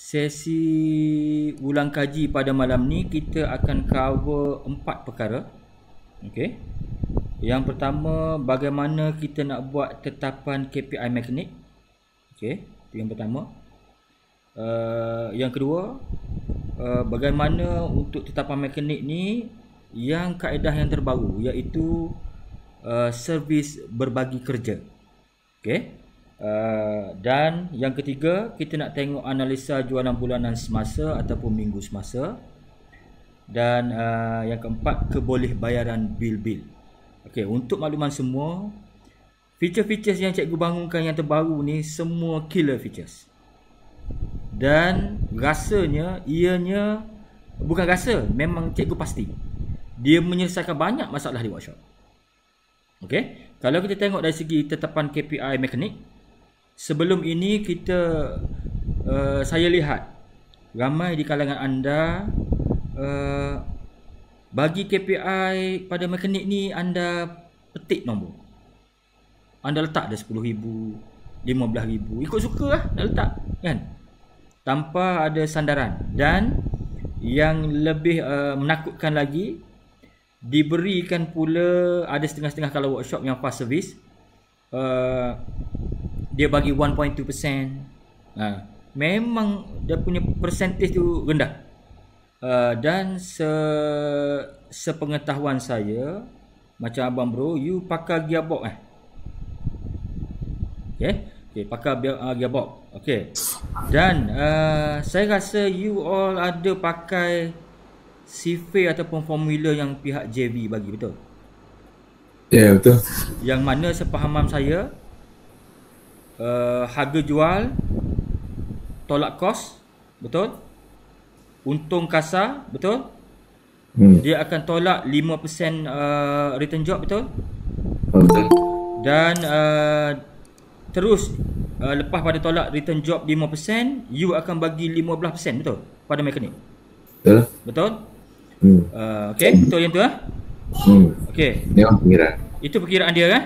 Sesi ulang kaji pada malam ni kita akan cover 4 perkara. Okey. Yang pertama, bagaimana kita nak buat tetapan KPI mekanik. Okey, itu yang pertama. Yang kedua, bagaimana untuk tetapan mekanik ni yang kaedah yang terbaru, iaitu servis berbagi kerja. Okey. Dan yang ketiga, kita nak tengok analisa jualan bulanan semasa ataupun minggu semasa. Dan yang keempat, kebolehbayaran bil-bil. Okey, untuk makluman semua, feature-features yang cikgu bangunkan yang terbaru ni semua killer features. Dan rasanya, ianya bukan rasa, memang cikgu pasti dia menyelesaikan banyak masalah di workshop. Okey, kalau kita tengok dari segi tetapan KPI mekanik, sebelum ini saya lihat ramai di kalangan anda bagi KPI pada mekanik ni anda petik nombor. Anda letak ada 10,000, 15,000, ikut suka lah nak letak kan, tanpa ada sandaran. Dan yang lebih menakutkan lagi, diberikan pula ada setengah-setengah kalau workshop yang fast service, dia bagi 1.2%. Memang dia punya percentage tu rendah. Dan sepengetahuan saya, macam Abang Bro, you pakai gearbox Okay, pakai gearbox. Okay. Dan saya rasa you all ada pakai CFA ataupun formula yang pihak JV bagi, betul? Ya, yeah, betul. Yang mana sepahaman saya, harga jual, tolak kos, betul? Untung kasar, betul? Dia akan tolak 5% return job, betul? Betul. Dan terus lepas pada tolak return job 5%, you akan bagi 15%, betul? Pada mekanik. Betul. Betul? Okey, betul yang tu Okey. Ini perkiraan. Itu perkiraan dia kan?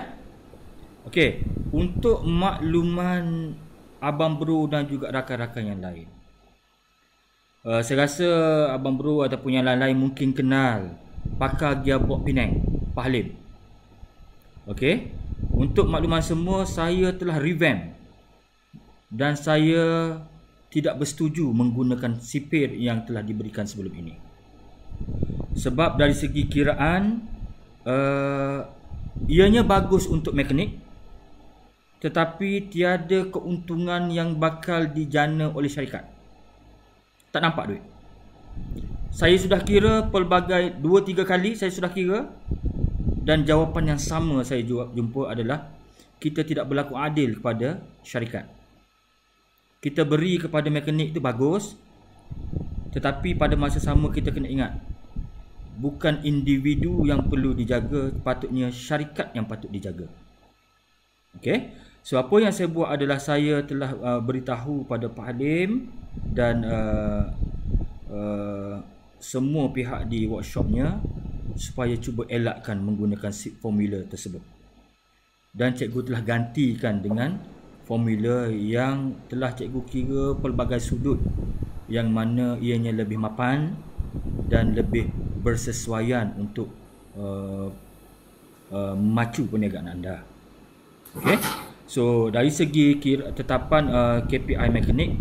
Okey, untuk makluman Abang Bro dan juga rakan-rakan yang lain, saya rasa Abang Bro ataupun yang lain-lain mungkin kenal pakar gearbox Penang, Pak Halim. Okey, untuk makluman semua, saya telah revamp dan saya tidak bersetuju menggunakan sipir yang telah diberikan sebelum ini. Sebab dari segi kiraan, ianya bagus untuk mekanik, tetapi tiada keuntungan yang bakal dijana oleh syarikat. Tak nampak duit. Saya sudah kira pelbagai 2-3 kali saya sudah kira, dan jawapan yang sama saya jumpa adalah kita tidak berlaku adil kepada syarikat. Kita beri kepada mekanik itu bagus, tetapi pada masa sama kita kena ingat, bukan individu yang perlu dijaga, patutnya syarikat yang patut dijaga. Okey. So apa yang saya buat adalah saya telah beritahu pada Pak Halim dan semua pihak di workshopnya supaya cuba elakkan menggunakan formula tersebut. Dan cikgu telah gantikan dengan formula yang telah cikgu kira pelbagai sudut, yang mana ianya lebih mapan dan lebih bersesuaian untuk memacu perniagaan anda. Okey. So dari segi tetapan KPI mekanik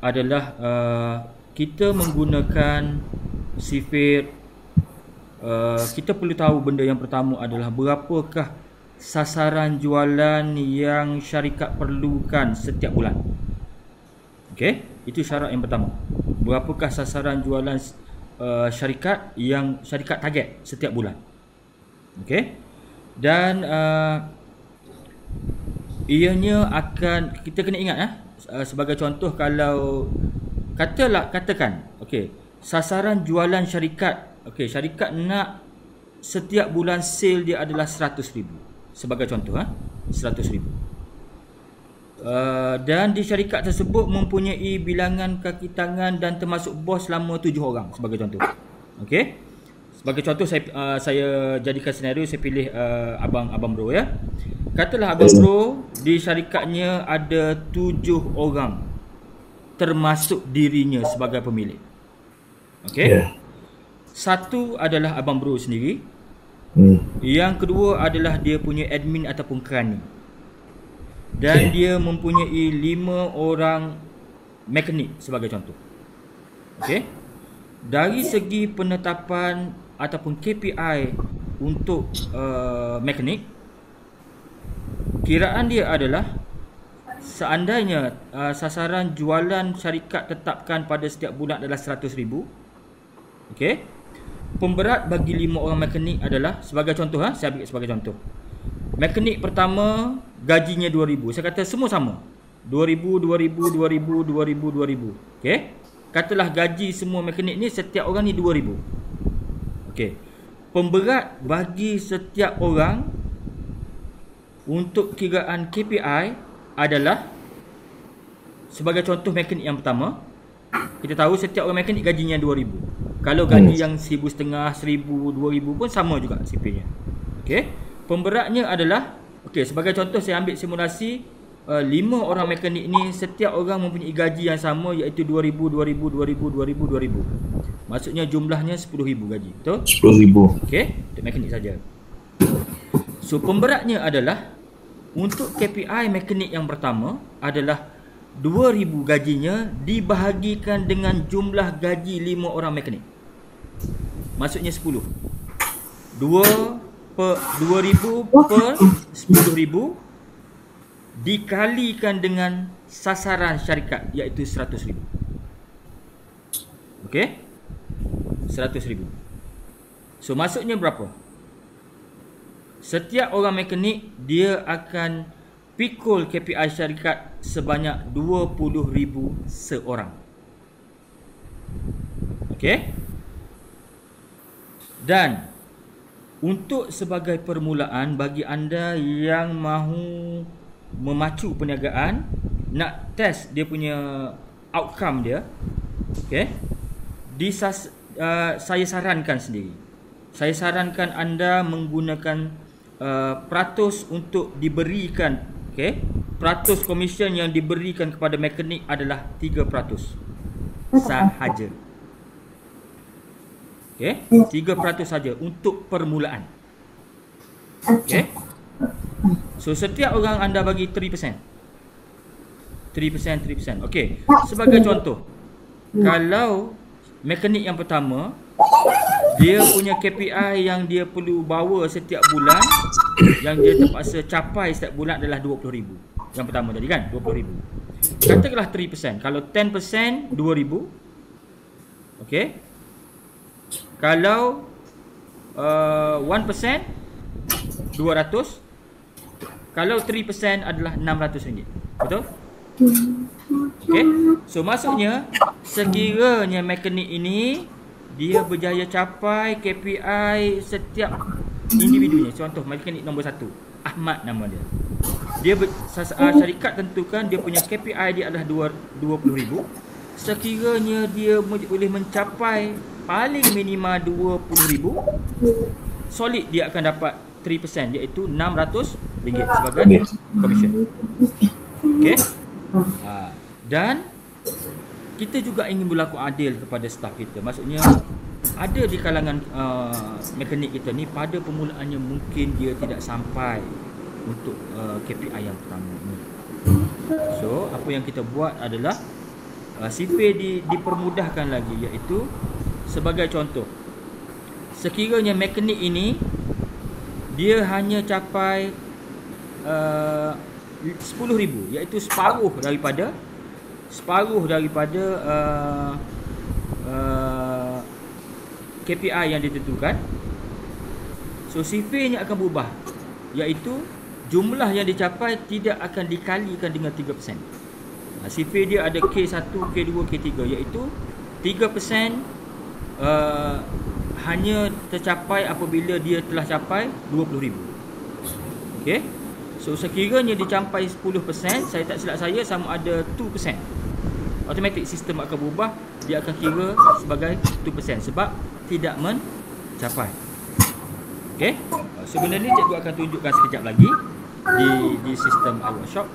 adalah kita menggunakan sifir. Kita perlu tahu benda yang pertama adalah berapakah sasaran jualan yang syarikat perlukan setiap bulan. Okey, itu syarat yang pertama. Berapakah sasaran jualan syarikat yang syarikat target setiap bulan. Okey. Dan ianya akan, kita kena ingat sebagai contoh, kalau katakan okey, sasaran jualan syarikat, okey, syarikat nak setiap bulan sale dia adalah 100,000 sebagai contoh, 100,000. Dan di syarikat tersebut mempunyai bilangan kaki tangan dan termasuk bos selama 7 orang sebagai contoh. Okey. Sebagai contoh, saya jadikan senario, saya pilih Abang Bro ya. Katalah Abang Bro di syarikatnya ada 7 orang termasuk dirinya sebagai pemilik. Okey? Ya. Satu adalah Abang Bro sendiri. Yang kedua adalah dia punya admin ataupun kerani. Dan dia mempunyai 5 orang mekanik sebagai contoh. Okey? Dari segi penetapan ataupun KPI untuk mekanik, kiraan dia adalah seandainya sasaran jualan syarikat tetapkan pada setiap bulan adalah 100,000. Okey. Pemberat bagi 5 orang mekanik adalah, sebagai contoh, saya ambil sebagai contoh. Mekanik pertama gajinya 2,000. Saya kata semua sama. 2,000, 2,000, 2,000, 2,000, 2,000. Okey. Katalah gaji semua mekanik ni setiap orang ni 2,000. Okey. Pemberat bagi setiap orang untuk kiraan KPI adalah, sebagai contoh mekanik yang pertama, kita tahu setiap orang mekanik gajinya 2,000. Kalau gaji yang 1,500, 1,000, 2,000 pun sama juga CP-nya. Okey. Pemberatnya adalah, okey, sebagai contoh saya ambil simulasi 5 orang mekanik ni setiap orang mempunyai gaji yang sama, iaitu 2,000, 2,000, 2,000, 2,000, 2,000. Maksudnya jumlahnya 10,000 gaji. Betul? 10,000. Okey, untuk mekanik saja. So pemberatnya adalah, untuk KPI mekanik yang pertama adalah 2,000 gajinya dibahagikan dengan jumlah gaji 5 orang mekanik. Maksudnya 10. 2,000 per 10,000 dikalikan dengan sasaran syarikat, iaitu 100,000. Okey? 100,000. So maksudnya berapa? Setiap orang mekanik dia akan pikul KPI syarikat sebanyak 20,000 seorang. Okey? Dan untuk sebagai permulaan bagi anda yang mahu memacu perniagaan, nak test dia punya outcome dia, okey? Saya sarankan sendiri. Saya sarankan anda menggunakan peratus untuk diberikan, okey? Peratus komisen yang diberikan kepada mekanik adalah 3% sahaja. Okey? 3% saja untuk permulaan. Okey? So setiap orang anda bagi 3%. 3%. Okey. Sebagai contoh, kalau mekanik yang pertama dia punya KPI yang dia perlu bawa setiap bulan, yang dia terpaksa capai setiap bulan adalah 20,000. Yang pertama tadi kan, 20,000. Katakanlah 3%. Kalau 10%, 2,000. Okey. Kalau 1%, 200. Kalau 3% adalah RM600. Betul? Okey. So maksudnya, sekiranya mekanik ini dia berjaya capai KPI setiap individunya. Contoh mekanik nombor 1, Ahmad nama dia. Syarikat tentukan dia punya KPI dia adalah 20,000. Sekiranya dia boleh mencapai paling minima 20,000, solid dia akan dapat 3%, iaitu RM600 sebagai komisen. Okey. Dan kita juga ingin berlaku adil kepada staf kita. Maksudnya, ada di kalangan mekanik kita ni pada permulaannya mungkin dia tidak sampai untuk KPI yang pertama ni. So apa yang kita buat adalah CP dipermudahkan lagi, iaitu sebagai contoh, sekiranya mekanik ini dia hanya capai 10,000, iaitu separuh daripada KPI yang ditentukan. So CV-nya akan berubah, iaitu jumlah yang dicapai tidak akan dikalikan dengan 3%. CV dia ada K1, K2, K3, iaitu 3% hanya tercapai apabila dia telah capai 20,000. Okey. So sekiranya dicapai 10%, saya tak silap saya sama ada 2%. Automatik sistem akan berubah, dia akan kira sebagai 2% sebab tidak mencapai. Okey. Sebenarnya cikgu akan tunjukkan sekejap lagi di sistem iWorkshop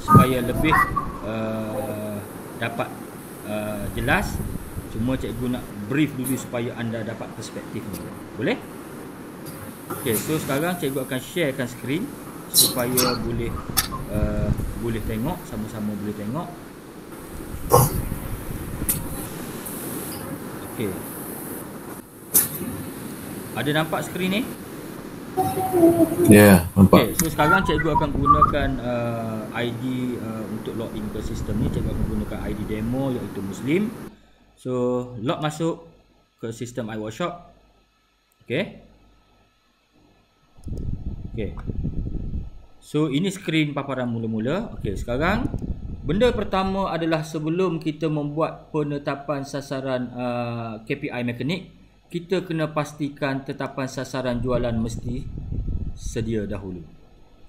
supaya lebih dapat jelas. Cuma cikgu nak brief dulu supaya anda dapat perspektif ni. Boleh? Okey, so sekarang cikgu akan sharekan skrin supaya boleh tengok, sama-sama boleh tengok. Okey. Ada nampak skrin ni? Ya, nampak. Okay, so sekarang cikgu akan gunakan ID untuk login ke sistem ni. Cikgu akan gunakan ID demo iaitu Muslim. So log masuk ke sistem iWorkshop. Okay. Okay. So ini skrin paparan mula-mula. Okay, sekarang benda pertama adalah sebelum kita membuat penetapan sasaran KPI mekanik, kita kena pastikan tetapan sasaran jualan mesti sedia dahulu.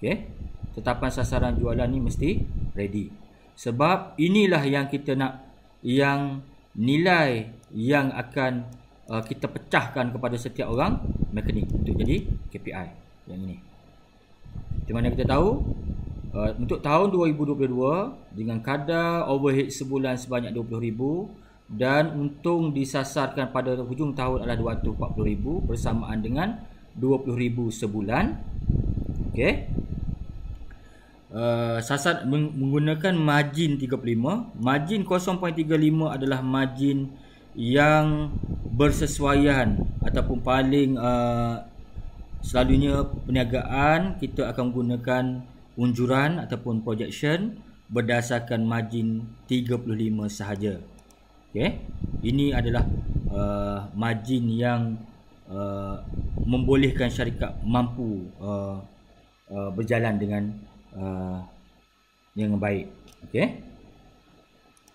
Okey. Tetapan sasaran jualan ni mesti ready. Sebab inilah yang kita nak, yang nilai yang akan kita pecahkan kepada setiap orang mekanik untuk jadi KPI yang ini. Di mana kita tahu untuk tahun 2022 dengan kadar overhead sebulan sebanyak 20,000 dan untung disasarkan pada hujung tahun adalah 240,000 bersamaan dengan 20,000 sebulan. Okey. Sasar menggunakan margin 35. Margin 0.35 adalah margin yang bersesuaian ataupun paling selalunya perniagaan kita akan menggunakan unjuran ataupun projection berdasarkan margin 35 sahaja. Okey. Ini adalah margin yang membolehkan syarikat mampu berjalan dengan baik. Okey.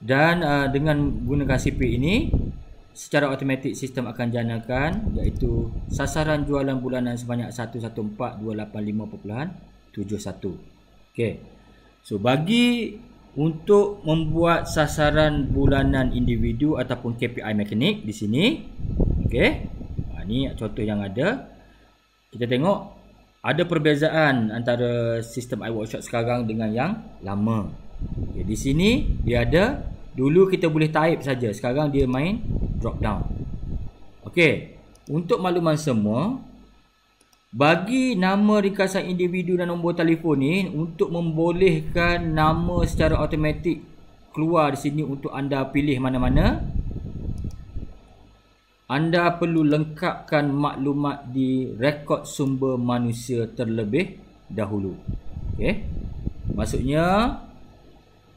Dan dengan gunakan CP ini secara automatik sistem akan janakan iaitu sasaran jualan bulanan sebanyak 114,285.71. Okey. So bagi untuk membuat sasaran bulanan individu ataupun KPI mekanik di sini, okey. Ini contoh yang ada. Kita tengok ada perbezaan antara sistem iWorkshop sekarang dengan yang lama. Okay, di sini dia ada, dulu kita boleh type saja, sekarang dia main drop down. Okey, untuk makluman semua, bagi nama ringkasan individu dan nombor telefon ni, untuk membolehkan nama secara automatik keluar di sini untuk anda pilih mana-mana, anda perlu lengkapkan maklumat di rekod sumber manusia terlebih dahulu. Okey. Maksudnya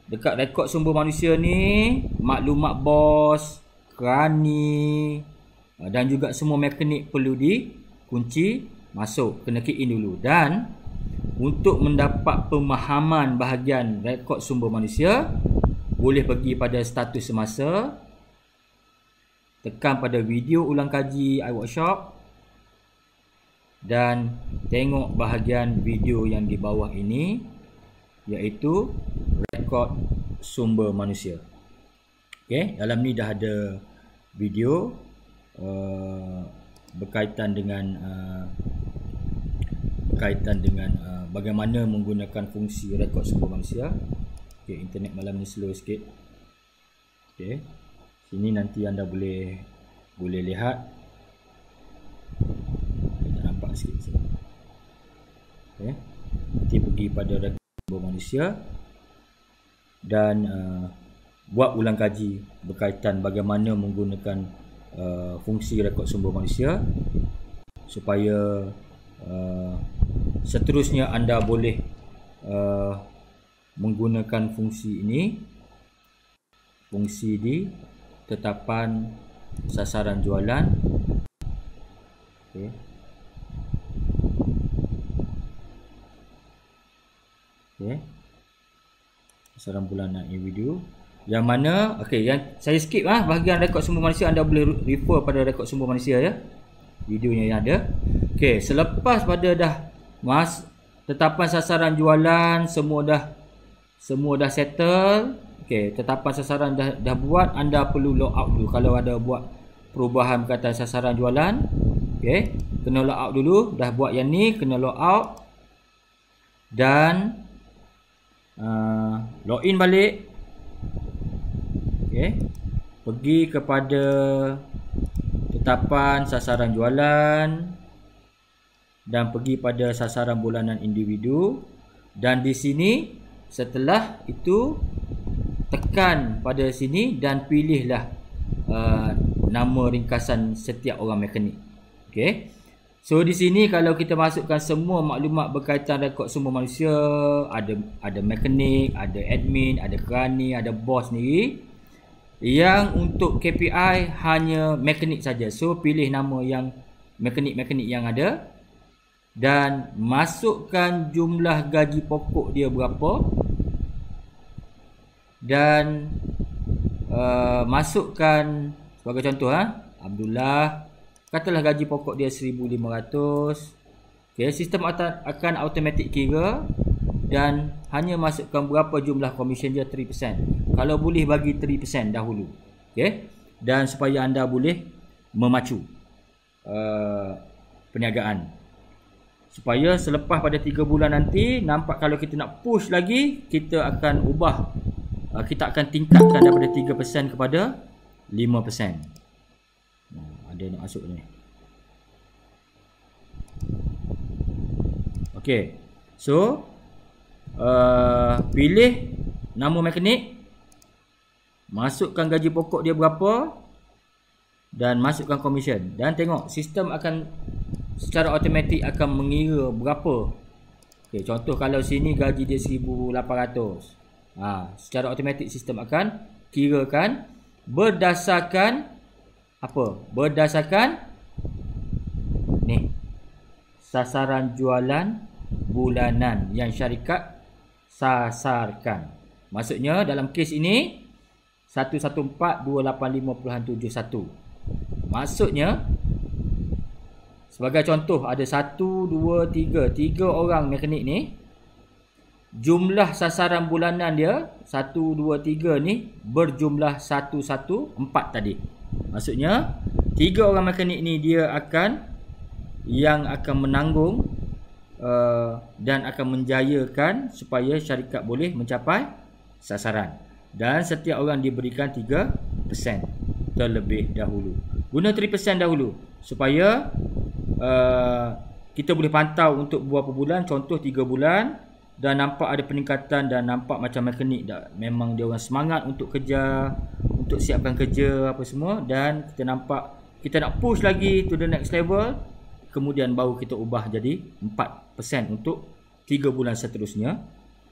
dekat rekod sumber manusia ni, maklumat bos, kerani dan juga semua mekanik perlu dikunci masuk, kena key in dulu. Dan untuk mendapat pemahaman bahagian rekod sumber manusia, boleh pergi pada status semasa, tekan pada video ulang kaji iWorkshop dan tengok bahagian video yang di bawah ini iaitu rekod sumber manusia. Okey, dalam ni dah ada video berkaitan dengan bagaimana menggunakan fungsi rekod sumber manusia. Okey, internet malam ni slow sikit. Okey. Sini nanti anda boleh lihat. Tak nampak sikit sini. Okey. Nanti pergi pada rekod sumber manusia dan buat ulang kaji berkaitan bagaimana menggunakan fungsi rekod sumber manusia supaya seterusnya anda boleh menggunakan fungsi ini, fungsi di tetapan sasaran jualan. Okey. Okey. Sasaran bulanan individu yang mana, okey, yang saya skip bahagian rekod sumber manusia, anda boleh refer pada rekod sumber manusia ya, videonya yang ada. Okey, selepas pada dah tetapan sasaran jualan semua dah settle. Okey, tetapan sasaran dah buat, anda perlu log out dulu kalau ada buat perubahan berkaitan sasaran jualan. Okey, kena log out dulu. Dah buat yang ni, kena log out dan login balik. Okey. Pergi kepada tetapan sasaran jualan dan pergi pada sasaran bulanan individu, dan di sini setelah itu tekan pada sini dan pilihlah nama ringkasan setiap orang mekanik. Okey. So di sini kalau kita masukkan semua maklumat berkaitan rekod sumber manusia, ada mekanik, ada admin, ada kerani, ada bos sendiri. Yang untuk KPI hanya mekanik saja. So pilih nama yang mekanik-mekanik yang ada dan masukkan jumlah gaji pokok dia berapa, dan masukkan sebagai contoh Abdullah, katalah gaji pokok dia 1,500. Okey, sistem akan automatik kira dan hanya masukkan berapa jumlah komisen dia, 3%. Kalau boleh bagi 3% dahulu. Okey, dan supaya anda boleh memacu perniagaan. Supaya selepas pada 3 bulan nanti nampak kalau kita nak push lagi, kita akan ubah, kita akan tingkatkan daripada 3% kepada 5%. Ada nak masuk ni. Okey. So pilih nama mekanik, masukkan gaji pokok dia berapa dan masukkan komisen, dan tengok sistem akan secara automatik akan mengira berapa. Okey, contoh kalau sini gaji dia 1,800. Secara automatik sistem akan kirakan berdasarkan apa? Berdasarkan ni sasaran jualan bulanan yang syarikat sasarkan. Maksudnya dalam kes ini 114,285.71. Maksudnya sebagai contoh ada 1, 2, 3 orang mekanik ni, jumlah sasaran bulanan dia 1, 2, 3 ni berjumlah 114 tadi. Maksudnya 3 orang mekanik ni dia akan menanggung dan akan menjayakan supaya syarikat boleh mencapai sasaran, dan setiap orang diberikan 3% terlebih dahulu. Guna 3% dahulu supaya kita boleh pantau untuk beberapa bulan, contoh 3 bulan, dan nampak ada peningkatan dan nampak macam mekanik dah memang dia orang semangat untuk kerja, untuk siapkan kerja apa semua, dan kita nampak kita nak push lagi to the next level, kemudian baru kita ubah jadi 4% untuk 3 bulan seterusnya,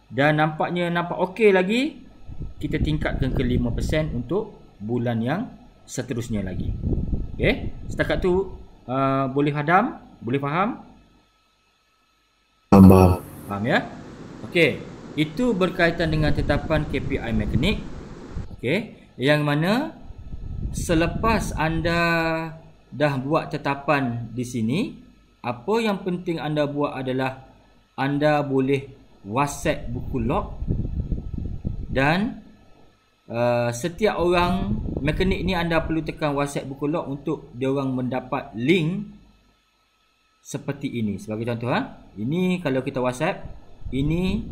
dan nampak okey lagi, kita tingkatkan ke 5% untuk bulan yang seterusnya lagi. Okey, setakat tu boleh faham? Faham ya? Okey, itu berkaitan dengan tetapan KPI mekanik. Okey, yang mana selepas anda dah buat tetapan di sini, apa yang penting anda buat adalah anda boleh WhatsApp buku log, dan setiap orang mekanik ni anda perlu tekan WhatsApp buku log untuk dia orang mendapat link seperti ini. Sebagai contoh ini kalau kita WhatsApp, ini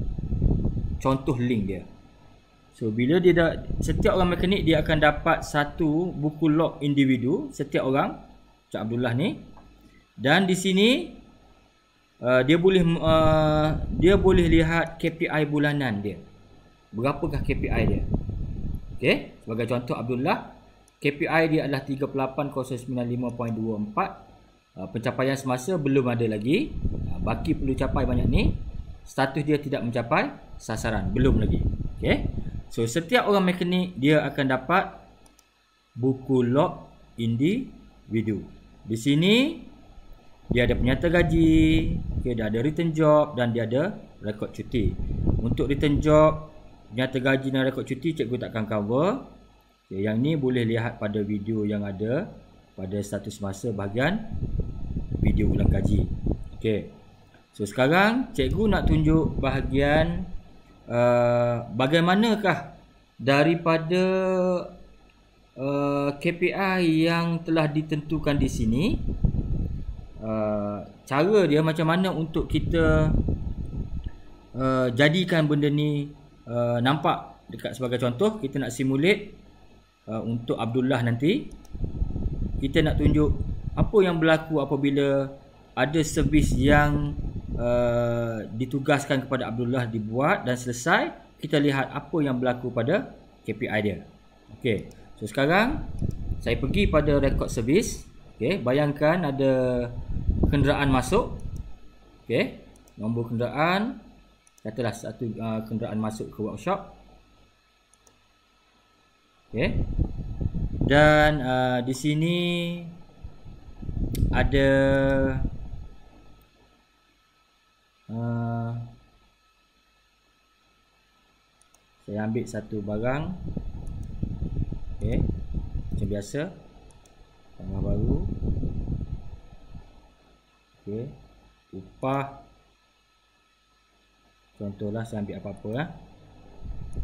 contoh link dia. So bila dia setiap orang mekanik dia akan dapat satu buku log individu setiap orang, Cik Abdullah ni, dan di sini dia boleh lihat KPI bulanan dia. Berapakah KPI dia? Okey, sebagai contoh Abdullah, KPI dia adalah 38,095.24. Pencapaian semasa belum ada lagi. Baki perlu capai banyak ni. Status dia tidak mencapai sasaran, belum lagi. Okey. So setiap orang mekanik dia akan dapat buku log individu. Di sini dia ada penyata gaji, okay, dia ada return job, dan dia ada rekod cuti. Untuk return job, penyata gaji dan rekod cuti cikgu takkan cover. Okay, yang ni boleh lihat pada video yang ada pada status masa bahagian video ulang kaji. Okey. So sekarang cikgu nak tunjuk bahagian bagaimanakah daripada KPI yang telah ditentukan di sini, cara dia macam mana untuk kita jadikan benda ni nampak dekat. Sebagai contoh, kita nak simulate untuk Abdullah nanti, kita nak tunjuk apa yang berlaku apabila ada servis yang ditugaskan kepada Abdullah dibuat dan selesai. Kita lihat apa yang berlaku pada KPI dia. Okey. So sekarang saya pergi pada rekod servis. Okey, bayangkan ada kenderaan masuk. Okey, nombor kenderaan, katalah satu kenderaan masuk ke workshop. Okey. Dan di sini ada saya ambil satu barang. Okey, macam biasa, tambah baru. Okey, upah, contohlah saya ambil apa-apa lah,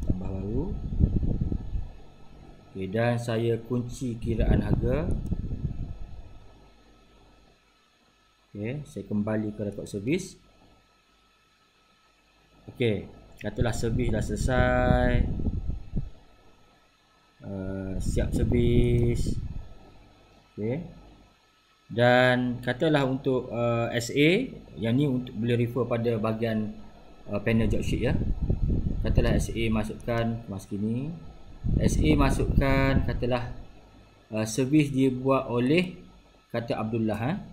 tambah baru. Okey, dan saya kunci kiraan harga. Okey, saya kembali ke rekod servis. Okey, katalah servis dah selesai, siap servis. Okey, dan katalah untuk SA, yang ni untuk boleh refer pada bahagian panel job sheet ya. Katalah SA masukkan kemas kini, SA masukkan katalah servis dibuat oleh kata Abdullah.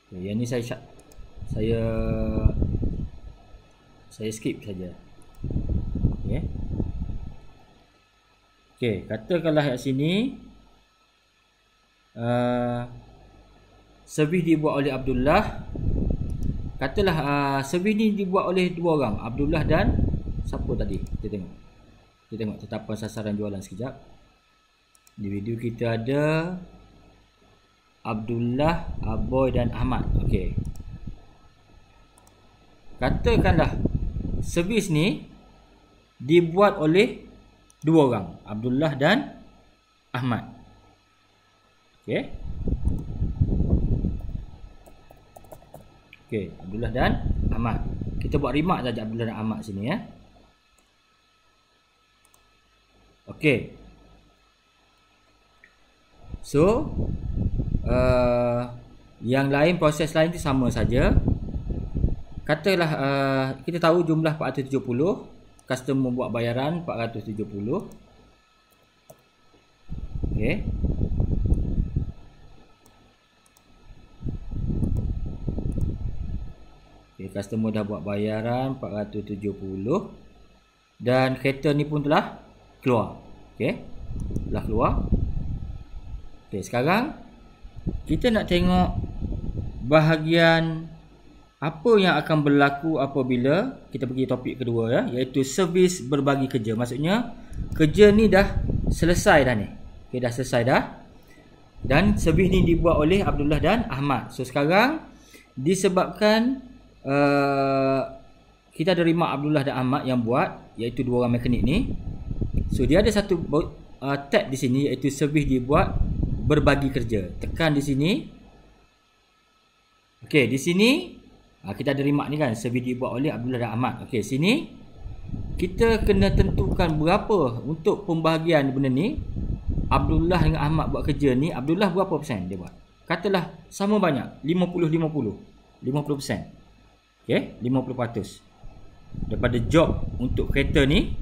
Okay, yang ni saya skip saja. Okey. Okey, katakanlah kat sini servis dibuat oleh Abdullah. Katalah servis ni dibuat oleh dua orang, Abdullah dan siapa tadi? Kita tengok tetapan sasaran jualan sekejap. Di video kita ada Abdullah, Aboy dan Ahmad. Okey. Katakanlah servis ni dibuat oleh dua orang, Abdullah dan Ahmad. Okey. Okey, Abdullah dan Ahmad. Kita buat remark saja Abdullah dan Ahmad sini ya. Okey. So yang lain, proses lain tu sama saja. Katalah kita tahu jumlah 470, customer buat bayaran 470. Okey. Okey, customer dah buat bayaran 470 dan kereta ni pun telah keluar. Okey. Telah keluar. Okey, sekarang kita nak tengok bahagian apa yang akan berlaku apabila kita pergi topik kedua ya, iaitu servis berbagi kerja. Maksudnya kerja ni dah selesai dah ni. Okey, dah selesai dah. Dan servis ni dibuat oleh Abdullah dan Ahmad. So sekarang disebabkan kita ada remark Abdullah dan Ahmad yang buat, iaitu dua orang mekanik ni. So dia ada satu tab di sini, iaitu servis dibuat berbagi kerja. Tekan di sini. Okey, di sini kita ada remark ni kan, servis dibuat oleh Abdullah dan Ahmad. Okey, sini kita kena tentukan berapa untuk pembahagian benda ni. Abdullah dengan Ahmad buat kerja ni, Abdullah berapa persen dia buat? Katalah sama banyak, 50%. Okey, 50%. Daripada job untuk kereta ni,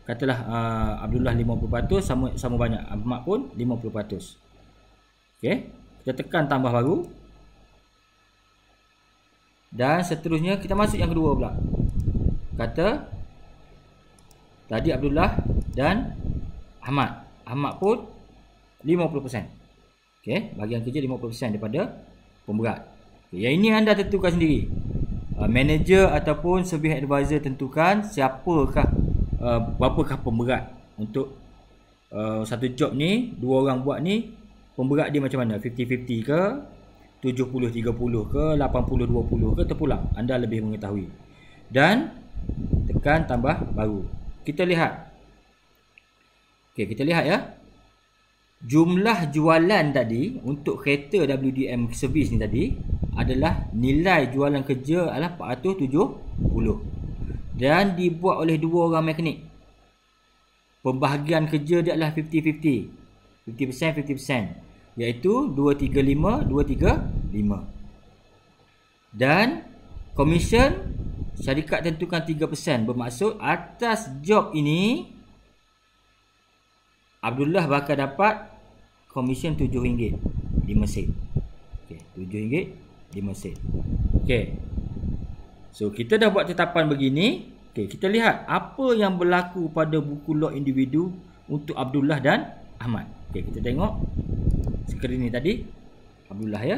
katalah Abdullah 50%, sama banyak, Ahmad pun 50%. Okey, kita tekan tambah baru. Dan seterusnya kita masuk yang kedua pula. Kata tadi Abdullah dan Ahmad. Ahmad pun 50%. Okey, bahagian kerja 50% daripada pemberat. Okay, yang ini anda tentukan sendiri. Manager ataupun service advisor tentukan siapakah berapakah pemberat untuk satu job ni, dua orang buat ni, pemberat dia macam mana? 50-50 ke? 70-30 ke? 80-20 ke? Terpulang. Anda lebih mengetahui. Dan tekan tambah baru. Kita lihat. Okey, kita lihat ya. Jumlah jualan tadi untuk kereta WDM servis ni tadi adalah nilai jualan kerja adalah 470 dan dibuat oleh dua orang mekanik. pembahagian kerja dia adalah 50-50. 50%, 50%. Iaitu 235, 235. Dan komisen syarikat tentukan 3%. Bermaksud atas job ini Abdullah bakal dapat komisen RM7 5 sen. Okey, RM7 5 sen. Okey. So kita dah buat tetapan begini. Okey, kita lihat apa yang berlaku pada buku log individu untuk Abdullah dan Ahmad. Okey, kita tengok skrin ni tadi Abdullah ya.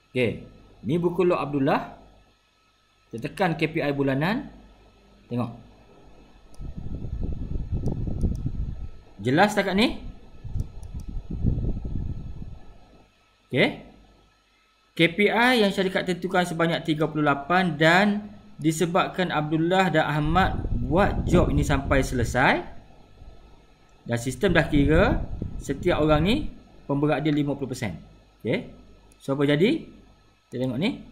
Okey, ni buku log Abdullah. Kita tekan KPI bulanan. Tengok. Jelas tak kat ni? Okey. KPI yang syarikat tentukan sebanyak 38 dan disebabkan Abdullah dan Ahmad buat job ini sampai selesai. Dan sistem dah kira setiap orang ni pemberat dia 50%. Okey. So apa jadi? Kita tengok ni.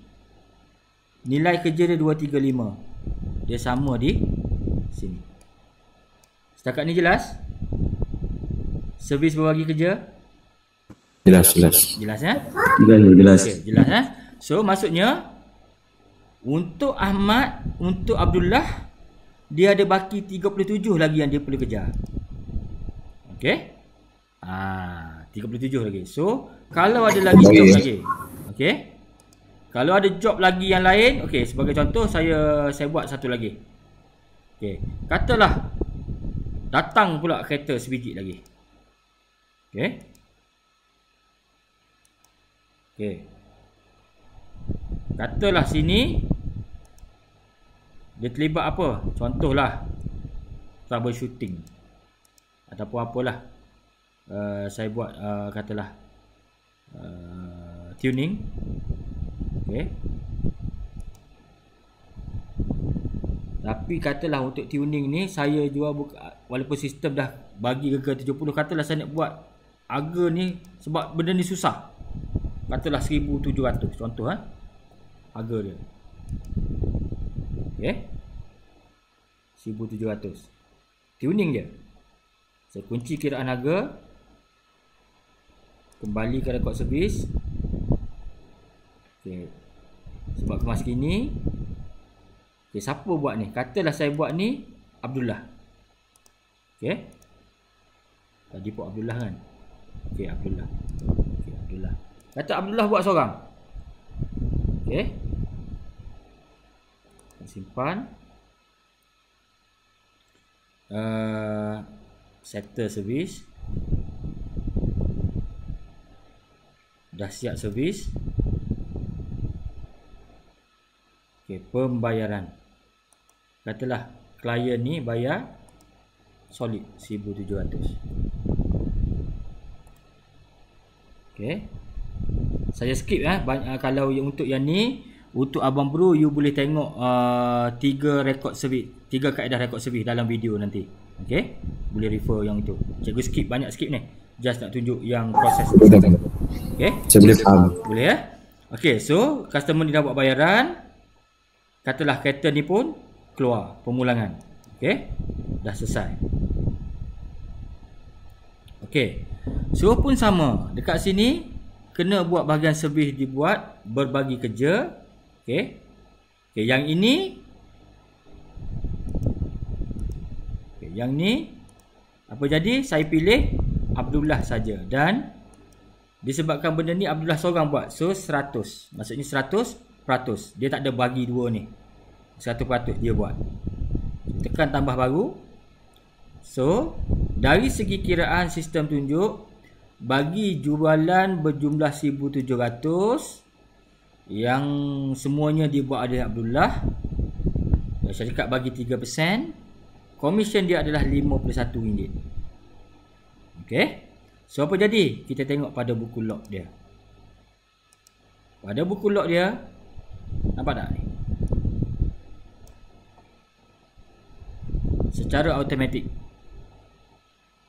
Nilai kerja dia 235. Dia sama di sini. Setakat ni jelas? Servis berbagi kerja? Jelas. Jelas ya? Jelas. Okay, jelas ya? So maksudnya untuk Ahmad, untuk Abdullah dia ada baki 37 lagi yang dia perlu kejar. Okey? 37 lagi. So kalau ada lagi job lagi. Okey? Kalau ada job lagi yang lain, okey, sebagai contoh saya buat satu lagi. Okey, katalah datang pula kereta sebiji lagi. Okey. Okey. Katalah sini dia terlibat apa? Contohlah troubleshooting ataupun apalah. Saya buat katalah tuning. Okey. Tapi katalah untuk tuning ni saya jual walaupun sistem dah bagi ke 70, katalah saya nak buat harga ni sebab benda ni susah. Katalah 1,700 contoh harga dia. Okey. 1,700. Tuning je. Saya kunci kiraan harga. Kembali ke rekod servis. Okey. Sebab kemas kini. Okey, siapa buat ni? Katalah saya buat ni Abdullah. Okey. Tadi pun Abdullah kan? Okey, Abdullah. Okey, Abdullah. Kata Abdullah buat seorang. Okey. Simpan. Settle servis. Dah siap servis. Okey, pembayaran. Katalah klien ni bayar solid 1,700. Okey. Saya skip kalau untuk yang ni, untuk Abang Bro you boleh tengok 3 rekod servis, 3 kaedah rekod servis dalam video nanti. Okey. Boleh refer yang itu. Cikgu skip, banyak skip ni. Just nak tunjuk yang proses. Okey. Saya boleh faham. Boleh ya? Okey, so customer ni dah buat bayaran. Katalah kereta ni pun keluar pemulangan. Okey. Dah selesai. Okey. So pun sama. Dekat sini kena buat bahagian servis dibuat, berbagi kerja. Okey. Okey, yang ini okey, yang ni apa jadi? Saya pilih Abdullah saja dan disebabkan benda ni Abdullah seorang buat. So 100. Maksudnya 100%. Dia tak ada bagi dua ni. 100% dia buat. Tekan tambah baru. So, dari segi kiraan sistem tunjuk bagi jualan berjumlah 1,700 yang semuanya dibuat oleh Abdullah. Syarikat bagi 3%. Komisen dia adalah RM51. Okey. So apa jadi? Kita tengok pada buku log dia. Pada buku log dia, nampak tak ni? Secara automatik.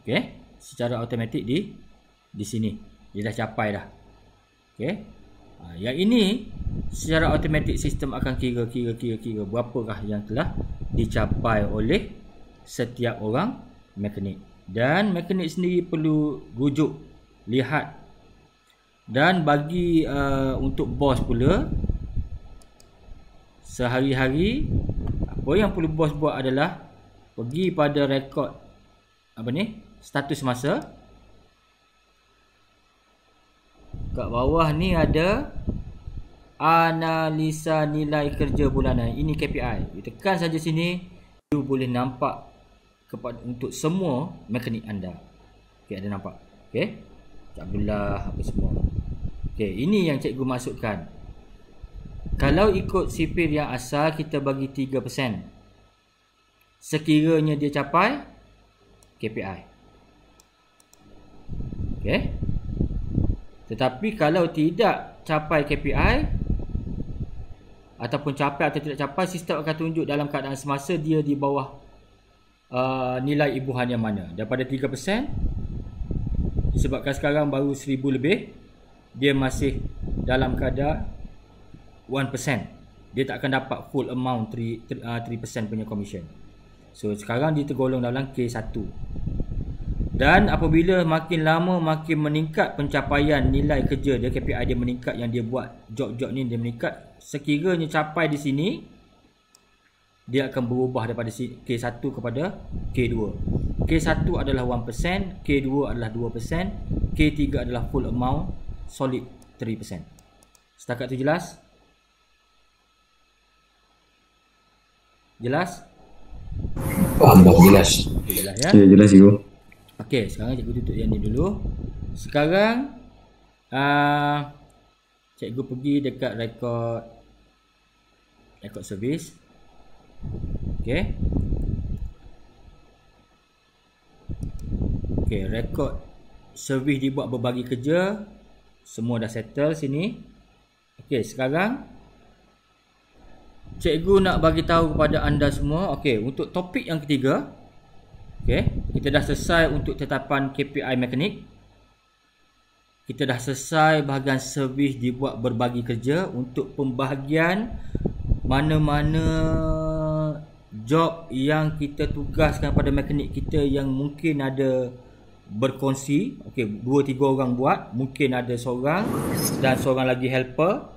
Okey, secara automatik di sini. Dia dah capai dah. Okey. Yang ini secara automatik sistem akan kira berapakah yang telah dicapai oleh setiap orang mekanik. Dan mekanik sendiri perlu rujuk, lihat. Dan bagi untuk bos pula, sehari-hari apa yang perlu bos buat adalah pergi pada rekod status masa. Kat bawah ni ada analisa nilai kerja bulanan. Ini KPI. Tekan saja sini, you boleh nampak untuk semua mekanik anda. Okey, ada nampak? Okey. Abdullah apa semua. Okey, ini yang cikgu masukkan. Kalau ikut sipir yang asal, kita bagi 3%. Sekiranya dia capai KPI. Okey. Tetapi kalau tidak capai KPI ataupun capai atau tidak capai, sistem akan tunjuk dalam keadaan semasa dia di bawah nilai ibuhan yang mana. Daripada 3%, disebabkan sekarang baru 1000 lebih, dia masih dalam keadaan 1%. Dia tak akan dapat full amount 3% punya commission. So sekarang dia tergolong dalam K1. Dan apabila makin lama makin meningkat pencapaian nilai kerja dia, KPI dia meningkat, yang dia buat job-job ni dia meningkat, sekiranya capai di sini, dia akan berubah daripada K1 kepada K2. K1 adalah 1%, K2 adalah 2%, K3 adalah full amount, solid 3%. Setakat tu jelas? Jelas? Faham dah, jelas. Jelas ya? Ya, jelas cikgu. Okey, sekarang cikgu tutup yang ni dulu. Sekarang cikgu pergi dekat rekod servis. Okey. Okey, rekod servis dibuat berbagi kerja. Semua dah settle sini. Okey, sekarang cikgu nak bagi tahu kepada anda semua. Okey, untuk topik yang ketiga. Okey, kita dah selesai untuk tetapan KPI mekanik. Kita dah selesai bahagian servis dibuat berbagi kerja. Untuk pembahagian mana-mana job yang kita tugaskan pada mekanik kita yang mungkin ada berkongsi. Okey, 2-3 orang buat, mungkin ada seorang dan seorang lagi helper.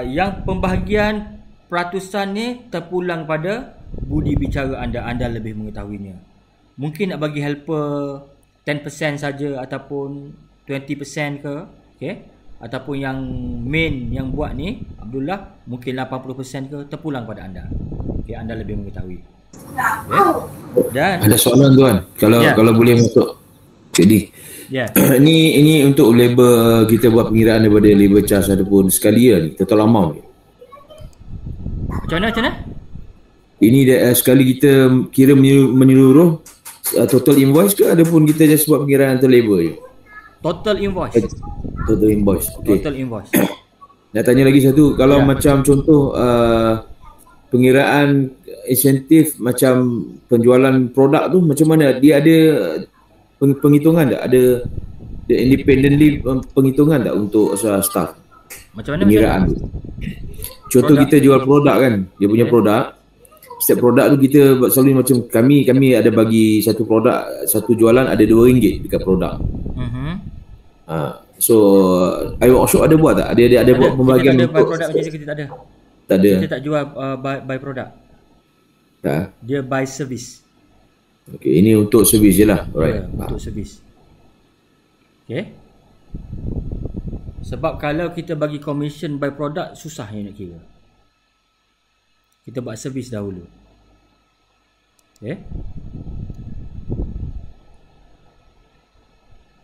Yang pembahagian peratusan ni terpulang pada budi bicara anda. Anda lebih mengetahuinya. Mungkin nak bagi helper 10% saja ataupun 20% ke, okey, ataupun yang main yang buat ni Abdullah mungkin 80% ke, terpulang pada anda. Okey, anda lebih mengetahui. Okay. Dan Ada soalan tuan, kalau boleh masuk. Jadi ini untuk label, kita buat pengiraan daripada label charge ataupun sekalian ni, total amount ni. Macam mana? Ini sekali kita kira menyeluruh total invoice ke, ataupun kita just buat pengiraan antar label je? Total invoice. Total invoice. Okay. Total invoice. Nak tanya lagi satu, kalau macam contoh pengiraan insentif macam penjualan produk tu, macam mana? Dia ada penghitungan tak? Ada independently penghitungan tak untuk staff? Macam mana pengiraan tu? Contoh produk. Kita jual produk kan, dia punya produk. Setiap produk tu kita selalu macam kami ada bagi satu produk, satu jualan ada RM2 dekat produk. So iWork Workshop ada buat tak? Ada buat pembahagian untuk produk macam kita tak ada. Tak ada. Kita tak jual by produk. Tak. Dia by service. Okey, ini untuk servis je lah. Alright. Untuk servis. Okey. Sebab kalau kita bagi commission by product, susah nak kira. Kita buat servis dahulu.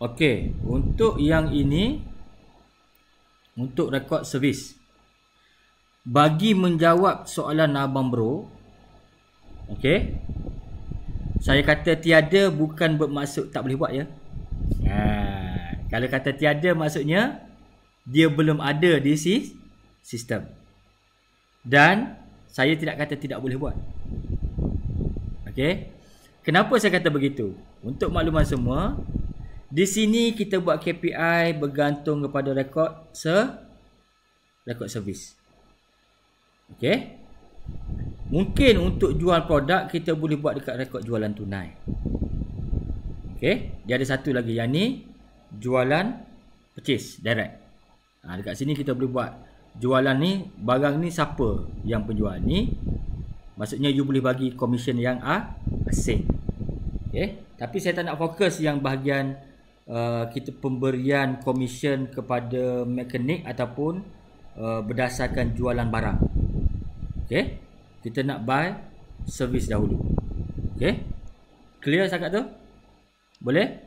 Okey, untuk yang ini, untuk rekod servis, bagi menjawab soalan abang bro, okey, saya kata tiada bukan bermaksud tak boleh buat ya. Kalau kata tiada maksudnya dia belum ada di sistem. Dan saya tidak kata tidak boleh buat. Okey. Kenapa saya kata begitu? Untuk makluman semua, di sini kita buat KPI bergantung kepada rekod rekod servis. Okey. Mungkin untuk jual produk kita boleh buat dekat rekod jualan tunai. Okey, dia ada satu lagi yang ni jualan purchase direct. Dekat sini kita boleh buat jualan ni, barang ni siapa yang penjual ni. Maksudnya you boleh bagi komisen yang asing. Okey, tapi saya tak nak fokus yang bahagian kita pemberian komisen kepada mekanik ataupun berdasarkan jualan barang. Okey, kita nak buy servis dahulu. Okey, clear sangat tu? Boleh?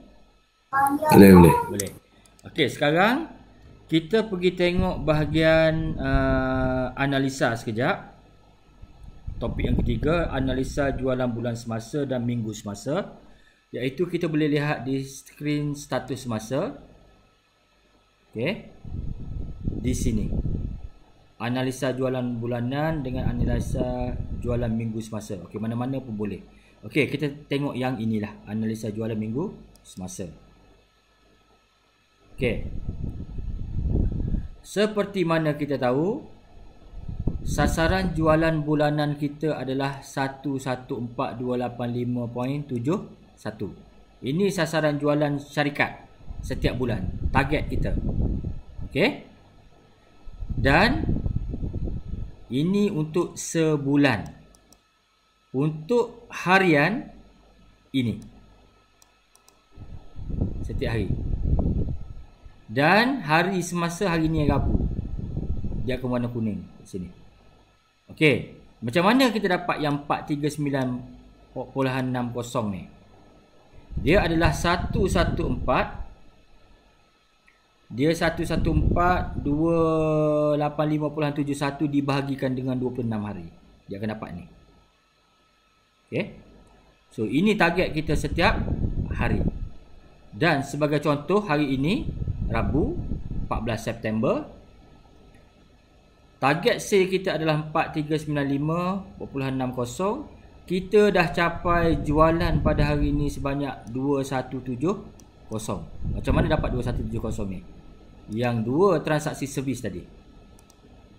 Boleh. Okey, sekarang kita pergi tengok bahagian analisa sekejap. Topik yang ketiga, analisa jualan bulan semasa dan minggu semasa, iaitu kita boleh lihat di skrin status semasa. Okey, di sini analisa jualan bulanan dengan analisa jualan minggu semasa. Okey, mana-mana pun boleh. Okey, kita tengok yang inilah, analisa jualan minggu semasa. Okey, seperti mana kita tahu, sasaran jualan bulanan kita adalah 114285.71. Ini sasaran jualan syarikat setiap bulan, target kita. Okey, dan ini untuk sebulan. Untuk harian ini setiap hari. Dan hari semasa hari ni yang Rabu, dia akan warna kuning kat sini. Okey, macam mana kita dapat yang 439.60 ni? Dia adalah 114.285.71 dibahagikan dengan 26 hari. Dia akan dapat ni. Okey. So ini target kita setiap hari. Dan sebagai contoh, hari ini Rabu 14 September, target sale kita adalah 4395.60. Kita dah capai jualan pada hari ini sebanyak 2170. Macam mana dapat 2170 ni? Yang dua transaksi servis tadi.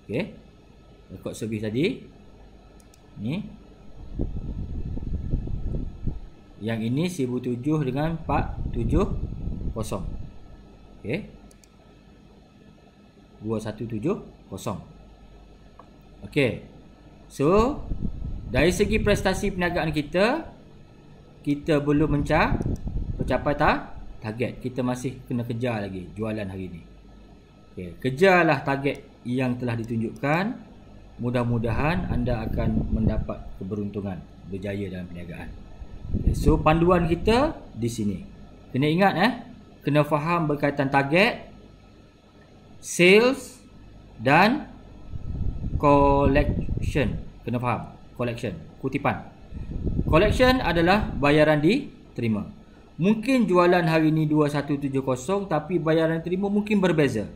Okey, rekod servis tadi ni. Yang ini 1007 dengan 470. Okey, 2170. Okey, so dari segi prestasi perniagaan kita belum mencapai target. Kita masih kena kejar lagi jualan hari ini. Okey, kejarlah target yang telah ditunjukkan. Mudah-mudahan anda akan mendapat keberuntungan, berjaya dalam perniagaan. Okay, so panduan kita di sini. Kena ingat kena faham berkaitan target, sales dan collection. Kena faham collection, kutipan. Collection adalah bayaran diterima. Mungkin jualan hari ini 2170, tapi bayaran diterima mungkin berbeza.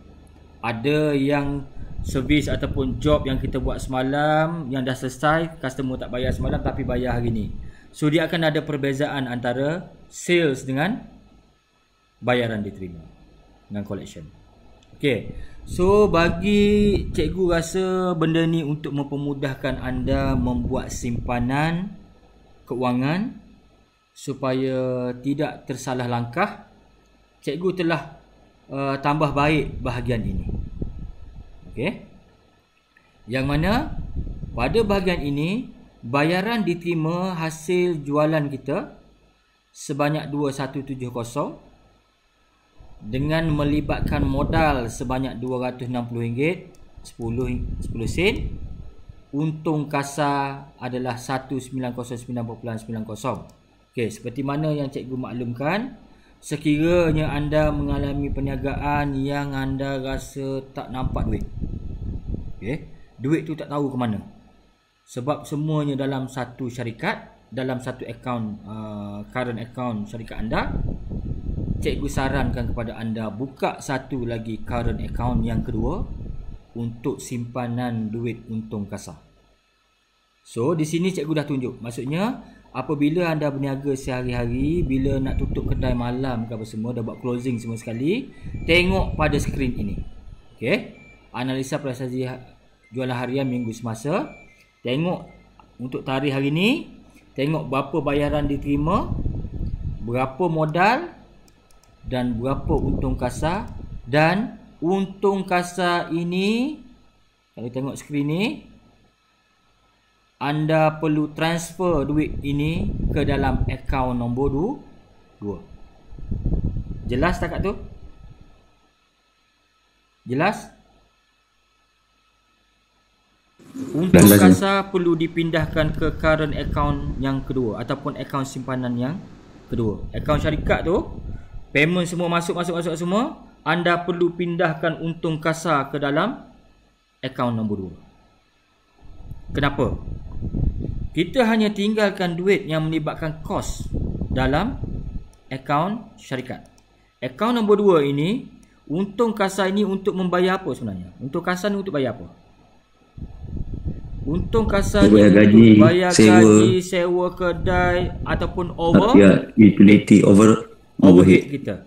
Ada yang servis ataupun job yang kita buat semalam yang dah selesai, customer tak bayar semalam tapi bayar hari ini. So dia akan ada perbezaan antara sales dengan bayaran diterima dengan collection. Okey, so bagi cikgu rasa benda ni untuk mempermudahkan anda membuat simpanan keuangan supaya tidak tersalah langkah. Cikgu telah tambah baik bahagian ini. Okey, yang mana pada bahagian ini bayaran diterima hasil jualan kita sebanyak 2170 dengan melibatkan modal sebanyak RM260 10 sen. Untung kasar adalah 190.90. Okey, seperti mana yang cikgu maklumkan, sekiranya anda mengalami perniagaan yang anda rasa tak nampak duit, okey, duit tu tak tahu ke mana, sebab semuanya dalam satu syarikat, dalam satu akaun, current account syarikat anda, cikgu sarankan kepada anda buka satu lagi current account yang kedua untuk simpanan duit untung kasar. So di sini cikgu dah tunjuk, maksudnya apabila anda berniaga sehari-hari, bila nak tutup kedai malam ke apa semua, dah buat closing semua sekali, tengok pada skrin ini. Okey, analisa prestasi jualan harian minggu semasa. Tengok untuk tarikh hari ni, tengok berapa bayaran diterima, berapa modal dan berapa untung kasar. Dan untung kasar ini, kalau tengok skrin ni, anda perlu transfer duit ini ke dalam akaun nombor 2. Jelas tak kat tu? Jelas? Untung kasar perlu dipindahkan ke current account yang kedua ataupun akaun simpanan yang kedua. Akaun syarikat tu, payment semua masuk semua, anda perlu pindahkan untung kasar ke dalam akaun nombor 2. Kenapa? Kita hanya tinggalkan duit yang melibatkan kos dalam akaun syarikat. Akaun nombor 2 ini, untung kasar ini untuk membayar apa sebenarnya? Untung kasar ni untuk bayar apa? Untung kasar ni untuk bayar gaji, sewa kedai ataupun utility overhead kita.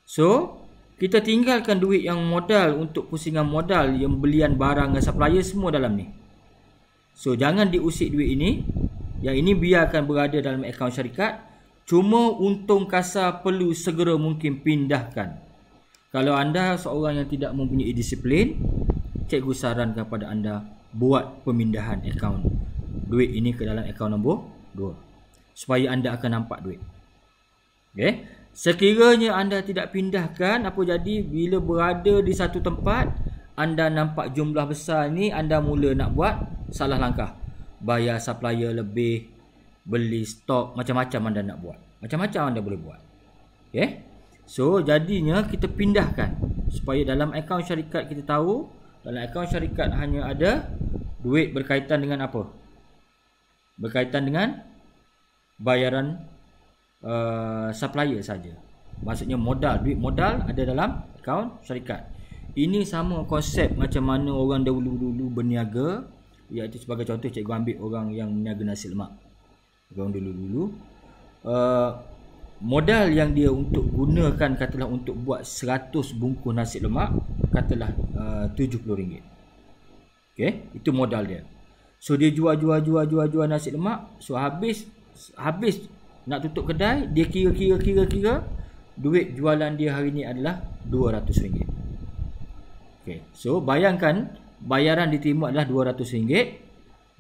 So, kita tinggalkan duit yang modal untuk pusingan modal, yang belian barang dan supplier semua dalam ni. So, jangan diusik duit ini. Yang ini biarkan berada dalam akaun syarikat. Cuma untung kasar perlu segera mungkin pindahkan. Kalau anda seorang yang tidak mempunyai disiplin, cikgu sarankan kepada anda buat pemindahan akaun duit ini ke dalam akaun nombor 2 supaya anda akan nampak duit. Okey, sekiranya anda tidak pindahkan, apa jadi? Bila berada di satu tempat, anda nampak jumlah besar ni, anda mula nak buat salah langkah. Bayar supplier lebih, beli stok, macam-macam anda nak buat. Macam-macam anda boleh buat. Okey, so jadinya kita pindahkan supaya dalam akaun syarikat kita tahu, dalam akaun syarikat hanya ada duit berkaitan dengan apa? Berkaitan dengan bayaran supplier saja. Maksudnya modal, duit modal ada dalam akaun syarikat. Ini sama konsep macam mana orang dulu-dulu berniaga. Iaitu sebagai contoh, cikgu ambil orang yang berniaga nasi lemak. Orang dulu-dulu modal yang dia untuk gunakan, katalah untuk buat 100 bungkus nasi lemak, katalah RM70. Okey, itu modal dia. So dia jual nasi lemak. So habis nak tutup kedai, dia kira duit jualan dia hari ni adalah RM200. Okey, so bayangkan bayaran diterima adalah RM200,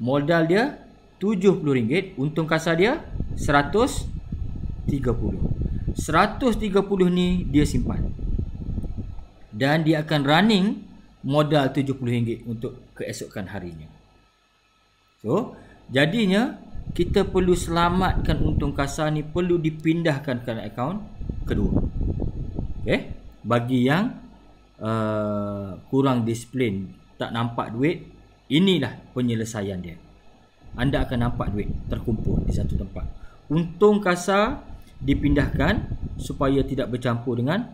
modal dia RM70, untung kasar dia RM130. 130 ni dia simpan. Dan dia akan running modal RM70 untuk keesokan harinya. So, jadinya kita perlu selamatkan untung kasar ni, perlu dipindahkan ke akaun kedua. Okey, bagi yang kurang disiplin, tak nampak duit, inilah penyelesaian dia. Anda akan nampak duit terkumpul di satu tempat. Untung kasar dipindahkan supaya tidak bercampur dengan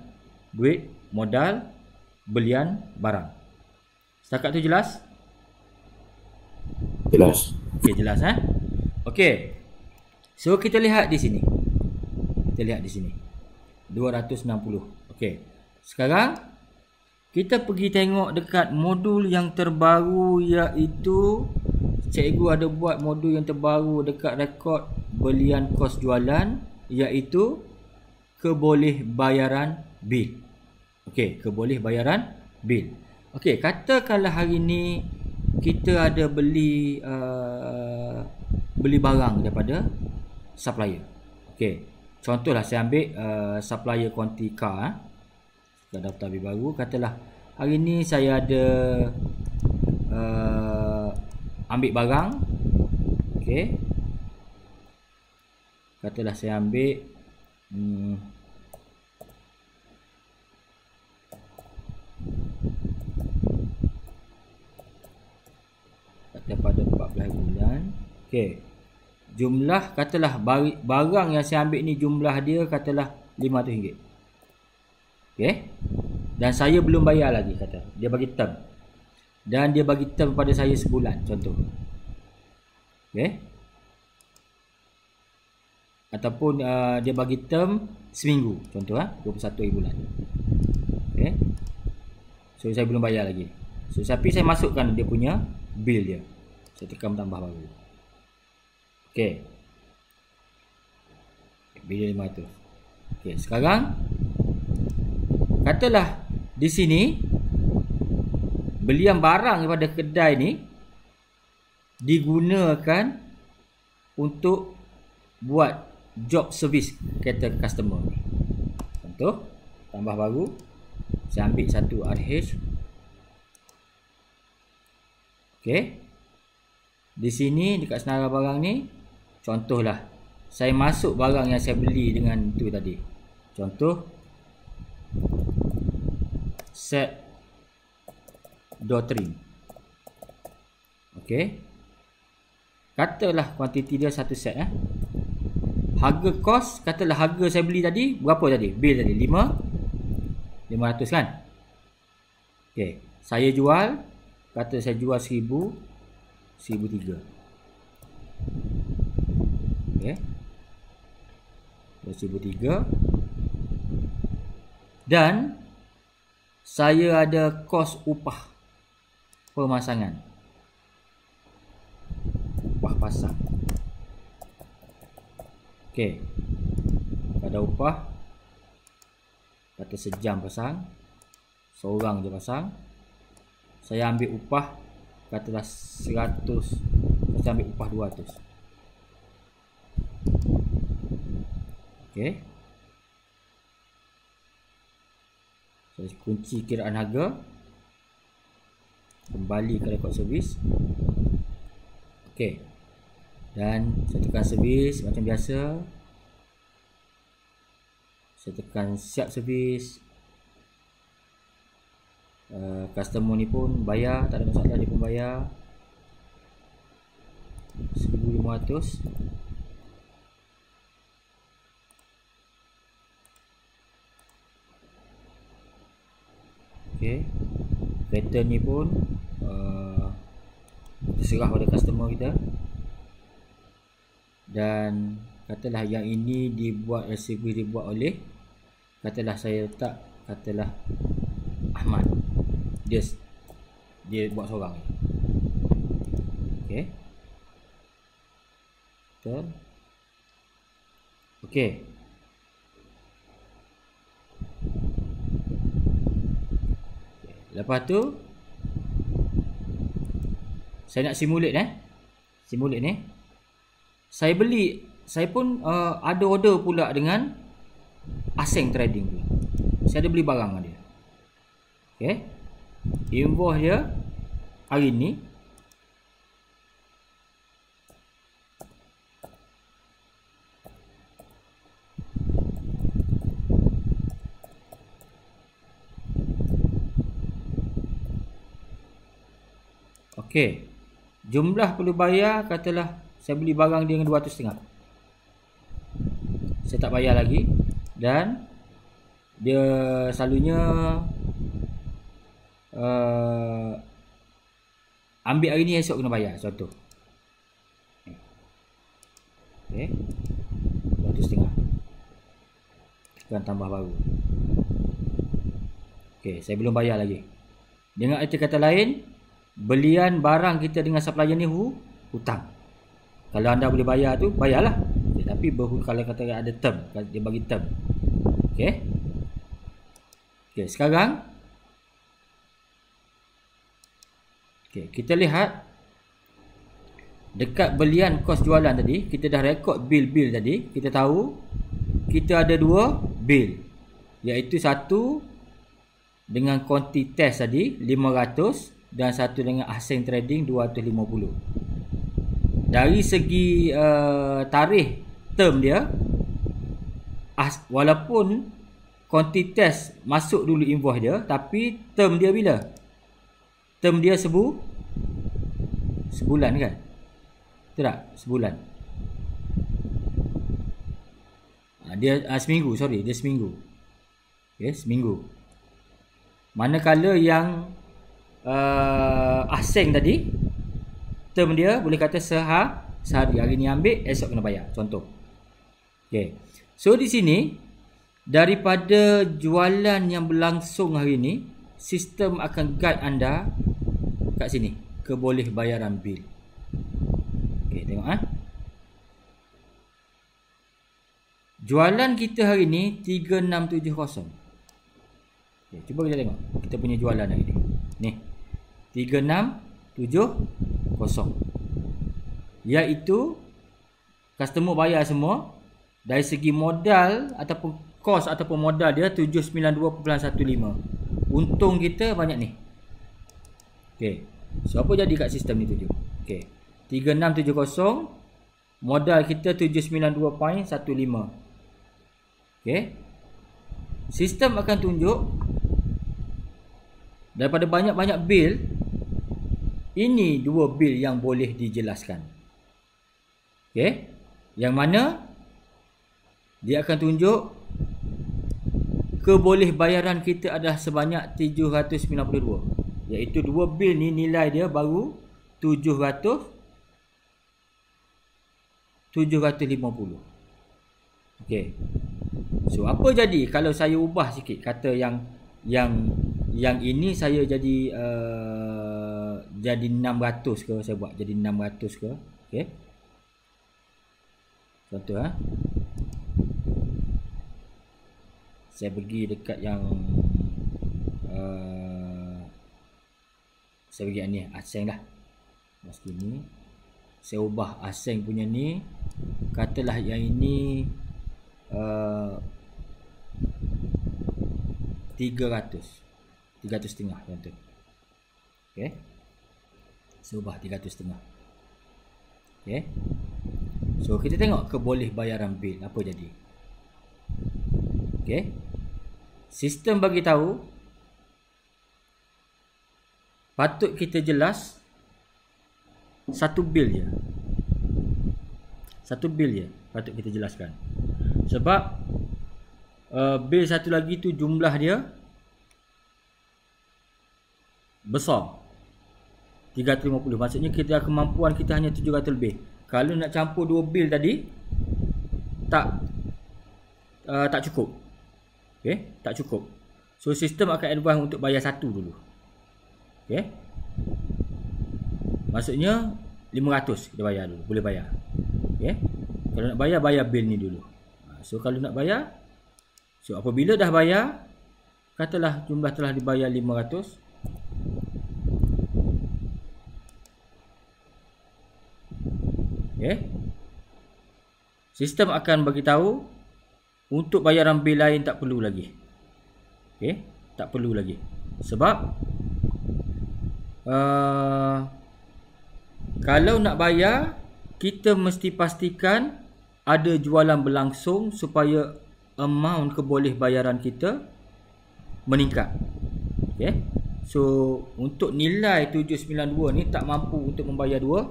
duit modal belian barang. Setakat tu jelas? Jelas. Okey, jelas Okey. So kita lihat di sini. 260. Okey. Sekarang kita pergi tengok dekat modul yang terbaru, iaitu cikgu ada buat modul yang terbaru dekat rekod belian kos jualan, iaitu kebolehbayaran bil. Okey, kebolehbayaran bil. Okey, katakanlah hari ni kita ada beli barang daripada supplier. Okey, contohlah saya ambil supplier kuanti car. Kita daftar bil baru. Katalah hari ni saya ada ambil barang. Okey, katalah saya ambil kata pada 14 bulan. Okey, jumlah katalah barang yang saya ambil ni jumlah dia katalah RM500. Okey, dan saya belum bayar lagi, kata dia bagi term, dan dia bagi term pada saya sebulan contoh. Okey, ataupun dia bagi term seminggu contoh, 21 hari bulan. Okey, So saya belum bayar lagi. So tapi saya masukkan dia punya bil dia. Saya tekan tambah baru. Okey. Bil 500. Okey, sekarang katalah di sini belian barang daripada kedai ni digunakan untuk buat job servis kereta customer. Contoh, tambah baru, saya ambil satu RH. Okey. Di sini dekat senara barang ni, contohlah saya masuk barang yang saya beli dengan tu tadi. Contoh, set door trim. Okey. Katalah kuantiti dia satu set Harga kos, katalah harga saya beli tadi berapa tadi? Bil tadi 500 kan? Okey, saya jual, kata saya jual 1000, 1003. Okey. 1003. Dan saya ada kos upah pemasangan. Upah pasang. Okey. Pada upah, kata sejam pasang, seorang je pasang. Saya ambil upah, katalah 100, saya ambil upah 200. Okey. Saya kunci kiraan harga. Kembali ke rekod servis. Okey. Dan saya tekan servis macam biasa. Saya tekan siap servis. Customer ni pun bayar, tak ada masalah, dia pun bayar 1500. Okey. Kereta ni pun terserah pada customer kita. Dan katalah yang ini dibuat, resipi dibuat oleh, katalah saya letak, katalah Ahmad. Dia buat seorang. Okey. Betul. Okey. Lepas tu saya nak simulate simulate ni. Saya beli, saya pun ada order pula dengan Ascent Trading pula. Saya ada beli barang dengan dia. Okey. Invoice dia hari ni. Okey. Jumlah perlu bayar, katalah saya beli barang dia dengan 200.5. Saya tak bayar lagi. Dan dia selalunya ambil hari ni, esok kena bayar. Contoh. Okey. 200.5. Tekan tambah baru. Okey, saya belum bayar lagi. Dengan arti kata lain, belian barang kita dengan supplier ni hutang. Kalau anda boleh bayar tu, bayarlah. Okay, tapi kalau kata ada term, dia bagi term. Okey. Okey, sekarang kita lihat dekat belian kos jualan tadi, kita dah rekod bil tadi. Kita tahu kita ada dua bil, iaitu satu dengan konti test tadi 500 dan satu dengan Ascent Trading 250. Dari segi tarikh term dia, walaupun konti test masuk dulu invoice dia, tapi term dia bila? Term dia sebulan kan? Betul tak? Sebulan. Dia seminggu, sorry, dia seminggu. Okey, seminggu. Manakala yang Ascent tadi, term dia boleh kata sehari. Hari ni ambil, esok kena bayar. Contoh. Okey. So di sini, daripada jualan yang berlangsung hari ni, sistem akan guide anda kat sini, kebolehbayaran bil. Okey, tengok jualan kita hari ni 3670. Okay, cuba kita tengok kita punya jualan hari ni. Ni 3670. Iaitu customer bayar semua. Dari segi modal ataupun kos ataupun modal dia 792.15. Untung kita banyak ni. Okey. So apa jadi kat sistem ni 7? Okey. 3670, modal kita 792.15. Okey. Sistem akan tunjuk daripada banyak-banyak bil, ini 2 bil yang boleh dijelaskan. Okey. Yang mana dia akan tunjuk kebolehbayaran kita adalah sebanyak 792. Iaitu 2 bil ni nilai dia baru 750. Okey. So apa jadi kalau saya ubah sikit kata yang ini saya jadi jadi 600 ke, saya buat jadi 600 ke. Okey. Contoh saya pergi dekat yang saya pergi ni asing dah. Meski ni saya ubah asing punya ni, katalah yang ini 300 setengah contoh. Okey. Saya ubah 300 setengah. Okey. So kita tengok kebolehbayaran bil apa jadi. Okey. Sistem bagi tahu patut kita jelas satu bil je. Satu bil je patut kita jelaskan. Sebab bil satu lagi tu jumlah dia besar. 350. Maksudnya kita kemampuan kita hanya 700 lebih. Kalau nak campur 2 bil tadi tak cukup. Okey, tak cukup. So sistem akan advance untuk bayar satu dulu. Okey. Maksudnya 500 kita bayar dulu, boleh bayar. Okey. Kalau nak bayar bil ni dulu. So kalau nak bayar, so apabila dah bayar, katalah jumlah telah dibayar 500. Okey. Sistem akan bagi tahu untuk bayaran bil lain tak perlu lagi. Okey, tak perlu lagi. Sebab kalau nak bayar, kita mesti pastikan ada jualan berlangsung supaya amount kebolehbayaran kita meningkat. Okey. So untuk nilai 792 ni tak mampu untuk membayar dua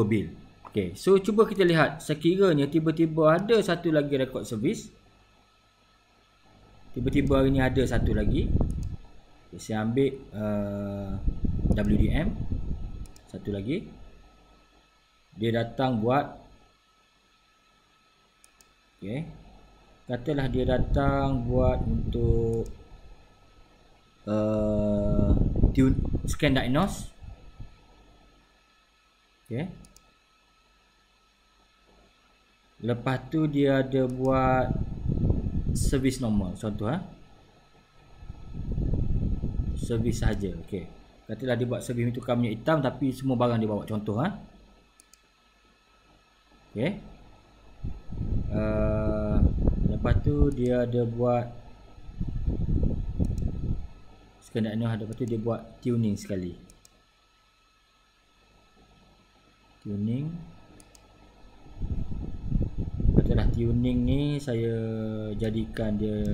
bil. Okey, so cuba kita lihat sekiranya tiba-tiba ada satu lagi rekod servis. Tiba-tiba hari ni ada satu lagi. Okay, saya ambil WDM. Satu lagi. Dia datang buat. Okey. Katalah dia datang buat untuk scan diagnose. Okey. Lepas tu dia ada buat servis normal. Contoh servis saja. Okey. Katalah dia buat servis itu tukar minyak hitam tapi semua barang dia bawa. Contoh Okey. Lepas tu dia ada buat sekenanya, lepas tu dia buat tuning sekali. Tuning. Katalah tuning ni saya jadikan dia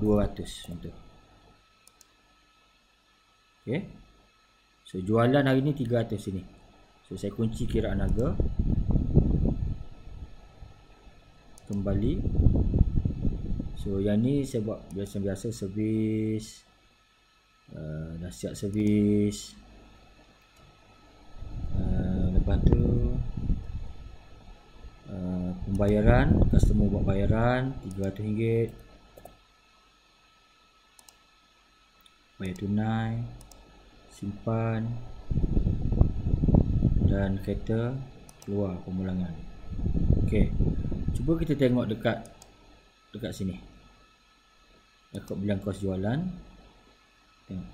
200 contoh. Okey. So jualan hari ni 300 sini. So saya kunci kiraan harga. Kembali. So yang ni saya buat biasa-biasa servis. Dah siap servis. Lepas tu pembayaran, customer buat bayaran RM300. bayar tunai, simpan dan kereta keluar pemulangan. Okey. Cuba kita tengok dekat sini. Rekod bilang kos jualan. Tengok.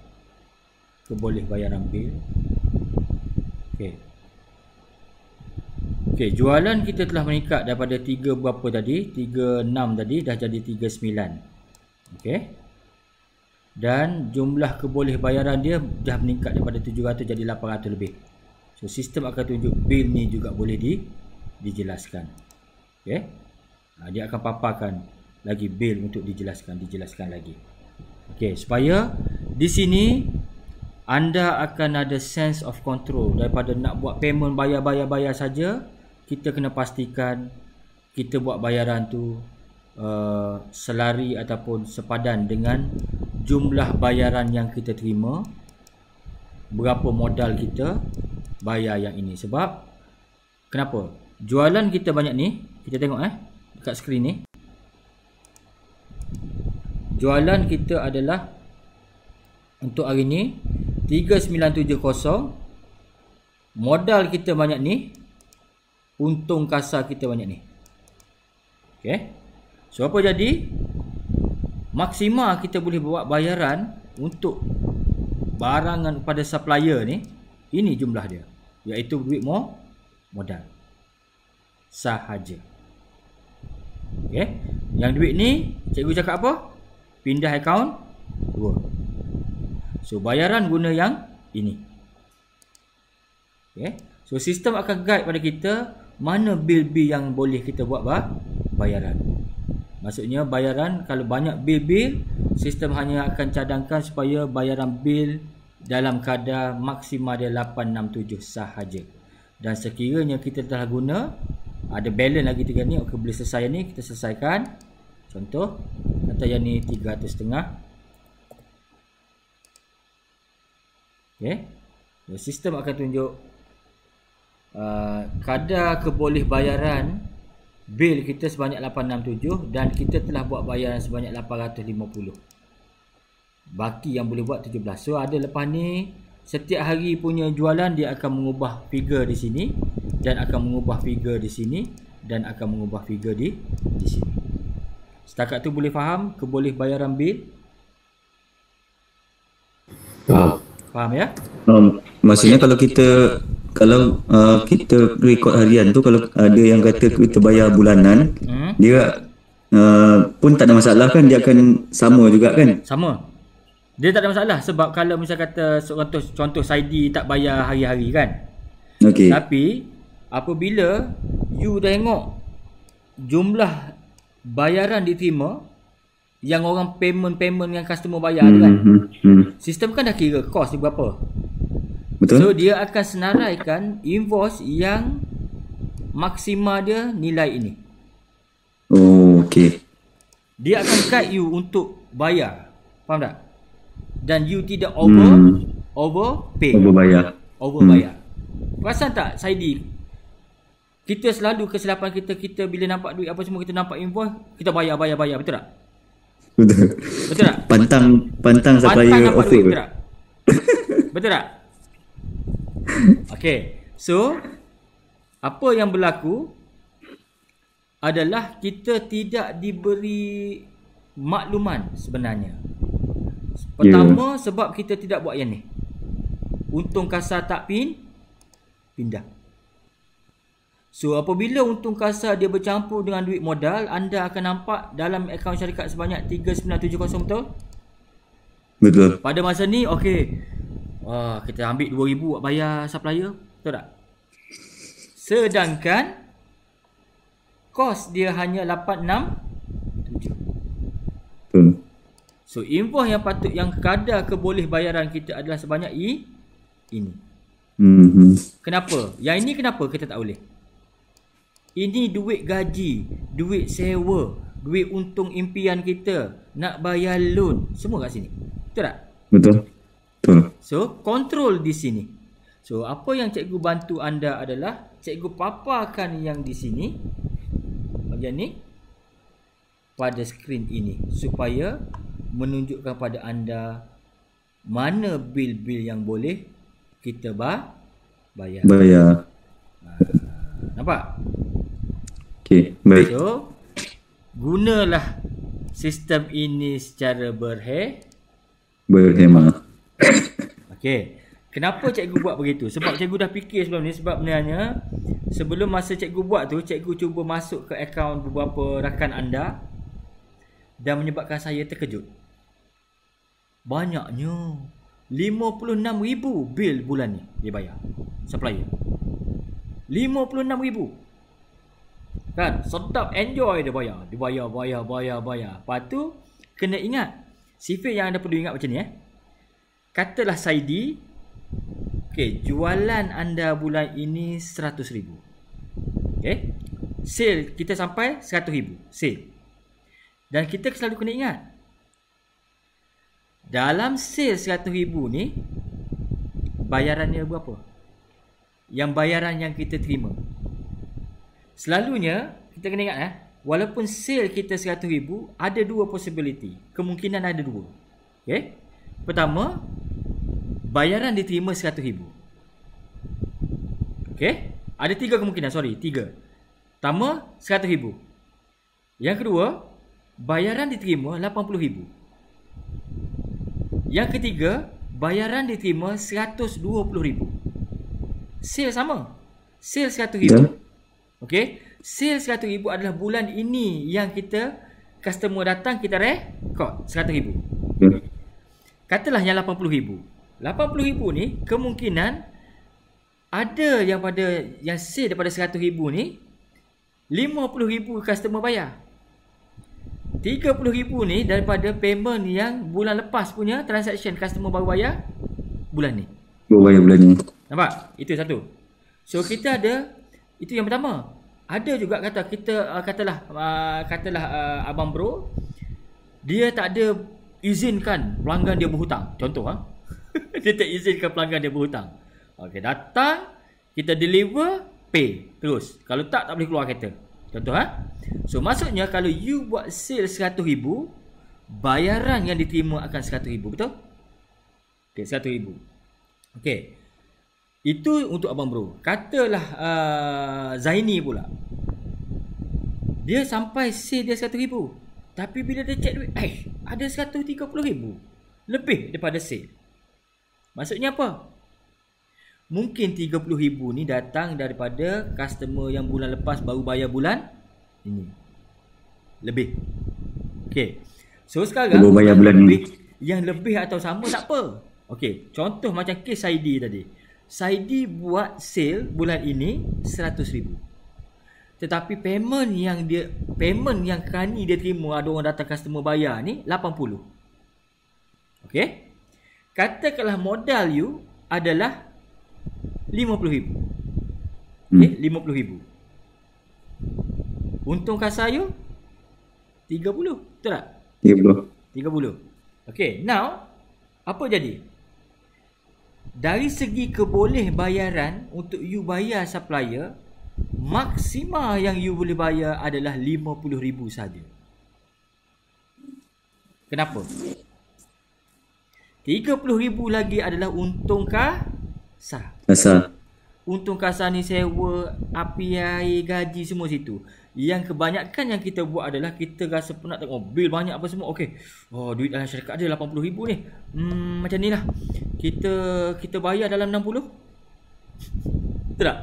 Keboleh bayaran bil. Okey. Okey, jualan kita telah meningkat daripada 3 berapa tadi? 36 tadi dah jadi 39. Okey. Dan jumlah keboleh bayaran dia dah meningkat daripada 700 jadi 800 lebih. So sistem akan tunjuk bil ni juga boleh dijelaskan. Okey. Dia akan paparkan lagi bil untuk dijelaskan lagi. Okey, supaya di sini anda akan ada sense of control. Daripada nak buat payment bayar saja, kita kena pastikan kita buat bayaran tu selari ataupun sepadan dengan jumlah bayaran yang kita terima, berapa modal kita bayar yang ini. Sebab kenapa? Jualan kita banyak ni, kita tengok dekat skrin ni. Jualan kita adalah untuk hari ni 3970. Modal kita banyak ni, untung kasar kita banyak ni. Okey. So apa jadi? Maksima kita boleh buat bayaran untuk barangan pada supplier ni, ini jumlah dia, iaitu duit modal sahaja. Okey. Yang duit ni cikgu cakap apa? Pindah akaun 2. So bayaran guna yang ini. Okey. So sistem akan guide pada kita mana bil-bil yang boleh kita buat bayaran. Maksudnya bayaran, kalau banyak bil-bil, sistem hanya akan cadangkan supaya bayaran bil dalam kadar maksima dia 867 sahaja. Dan sekiranya kita telah guna, ada balance lagi 3 ni, okey, boleh selesai ni, kita selesaikan. Contoh, kata yang ni 300.5. Okey. Sistem akan tunjuk kadar keboleh bayaran bil kita sebanyak 867 dan kita telah buat bayaran sebanyak 850. Baki yang boleh buat 17. So ada lepas ni setiap hari punya jualan dia akan mengubah figure di sini dan akan mengubah figure di sini dan akan mengubah figure di sini. Setakat tu boleh faham keboleh bayaran bil? Faham ya? Maksudnya kalau kita rekod harian tu, kalau ada yang kata kita bayar bulanan, dia pun tak ada masalah kan? Dia akan sama juga kan? Sama. Dia tak ada masalah sebab kalau misal kata contoh Saidi tak bayar hari-hari kan? Okey. Tapi apabila you dah tengok jumlah bayaran diterima yang orang payment yang customer bayar kan? Sistem kan dah kira kos ni berapa. Betul. So dia akan senaraikan invoice yang maksima dia nilai ini. Oh, okey. Dia akan guide you untuk bayar. Faham tak? Dan you tidak overpay. Overbayar. Perasan tak Saidi? Kita selalu kesilapan kita bila nampak duit apa semua, kita nampak invoice, kita bayar, betul tak? Betul tak? Pantang supplier offer. Betul tak? Betul tak? Okey. So apa yang berlaku adalah kita tidak diberi makluman sebenarnya. Pertama, sebab kita tidak buat yang ni. Untung kasar tak pindah. So apabila untung kasar dia bercampur dengan duit modal, anda akan nampak dalam akaun syarikat sebanyak 3970, betul? Betul. Pada masa ni okey. Kita ambil 2,000 buat bayar supplier, betul tak? Sedangkan kos dia hanya 867. Betul. So invoice yang kadar keboleh bayaran kita adalah sebanyak ini. Kenapa? Yang ini kenapa kita tak boleh? Ini duit gaji, duit sewa, duit untung impian kita, nak bayar loan, semua kat sini. Betul tak? Betul. So, kontrol di sini. So, apa yang cikgu bantu anda adalah cikgu paparkan yang di sini, bahagian ni, pada skrin ini supaya menunjukkan pada anda mana bil-bil yang boleh kita bayar. Nampak? Okey, baik. So, gunalah sistem ini secara berhemah. Okey. Kenapa cikgu buat begitu? Sebab cikgu dah fikir sebelum ni. Sebab sebenarnya sebelum masa cikgu buat tu, cikgu cuba masuk ke akaun beberapa rakan anda dan menyebabkan saya terkejut. Banyaknya 56,000 bil bulan ni dia bayar supplier. 56,000. Kan? Sedap, enjoy dia bayar. Dia bayar. Lepas tu kena ingat, sifir yang anda perlu ingat macam ni Katalah Saidi, okey, jualan anda bulan ini 100,000. Okey. Sale kita sampai 100,000. Sale. Dan kita selalu kena ingat, dalam sale 100,000 ni bayarannya berapa? Yang bayaran yang kita terima. Selalunya kita kena ingat walaupun sale kita 100,000, ada dua possibility. Kemungkinan ada dua. Okey. Pertama, bayaran diterima 100,000. Okey? Ada tiga kemungkinan, tiga. Pertama, 100,000. Yang kedua, bayaran diterima 80,000. Yang ketiga, bayaran diterima 120,000. Sale sama. Sale 100,000. Okey? Sale 100,000 adalah bulan ini yang kita, customer datang, kita rekod 100,000. Katalah yang 80,000. 80,000 ni kemungkinan ada yang sale daripada 100,000 ni 50,000 customer bayar. 30,000 ni daripada payment yang bulan lepas punya transaction customer baru bayar bulan ni. Nampak? Itu satu. So kita ada, itu yang pertama. Ada juga katalah abang bro, dia tak ada izinkan pelanggan dia berhutang. Contoh dia tak izinkan pelanggan dia berhutang. Okey, datang, kita deliver, pay terus. Kalau tak boleh keluar kereta. Contoh So maksudnya kalau you buat sale 100,000, bayaran yang diterima akan 100,000, betul? Okey, 100,000. Okey. Itu untuk abang bro. Katalah Zaini pula, dia sampai sale dia 100,000, tapi bila dia check duit, ada 130,000 lebih daripada sale. Maksudnya apa? Mungkin 30,000 ni datang daripada customer yang bulan lepas baru bayar bulan ini. Lebih. Okey. So sekarang bayar bulan lebih, yang lebih atau sama tak apa. Okey, contoh macam kes Saidi tadi. Saidi buat sale bulan ini 100,000. Tetapi payment yang kani dia terima, ada orang datang customer bayar ni 80. Okey? Katakanlah modal you adalah 50,000. Okey, 50,000. Untung kasar you 30, betul tak? 30. Okey, now apa jadi? Dari segi keboleh bayaran untuk you bayar supplier, maksima yang you boleh bayar adalah 50,000 saja. Kenapa? 30,000 lagi adalah untung kasar. Untung kasar ni sewa, api air, gaji semua situ. Yang kebanyakan yang kita buat adalah kita rasa penat tengok bil banyak apa semua. Okey. Duit dalam syarikat ada 80,000 ni. Macam ni lah. Kita bayar dalam 60. Betul tak?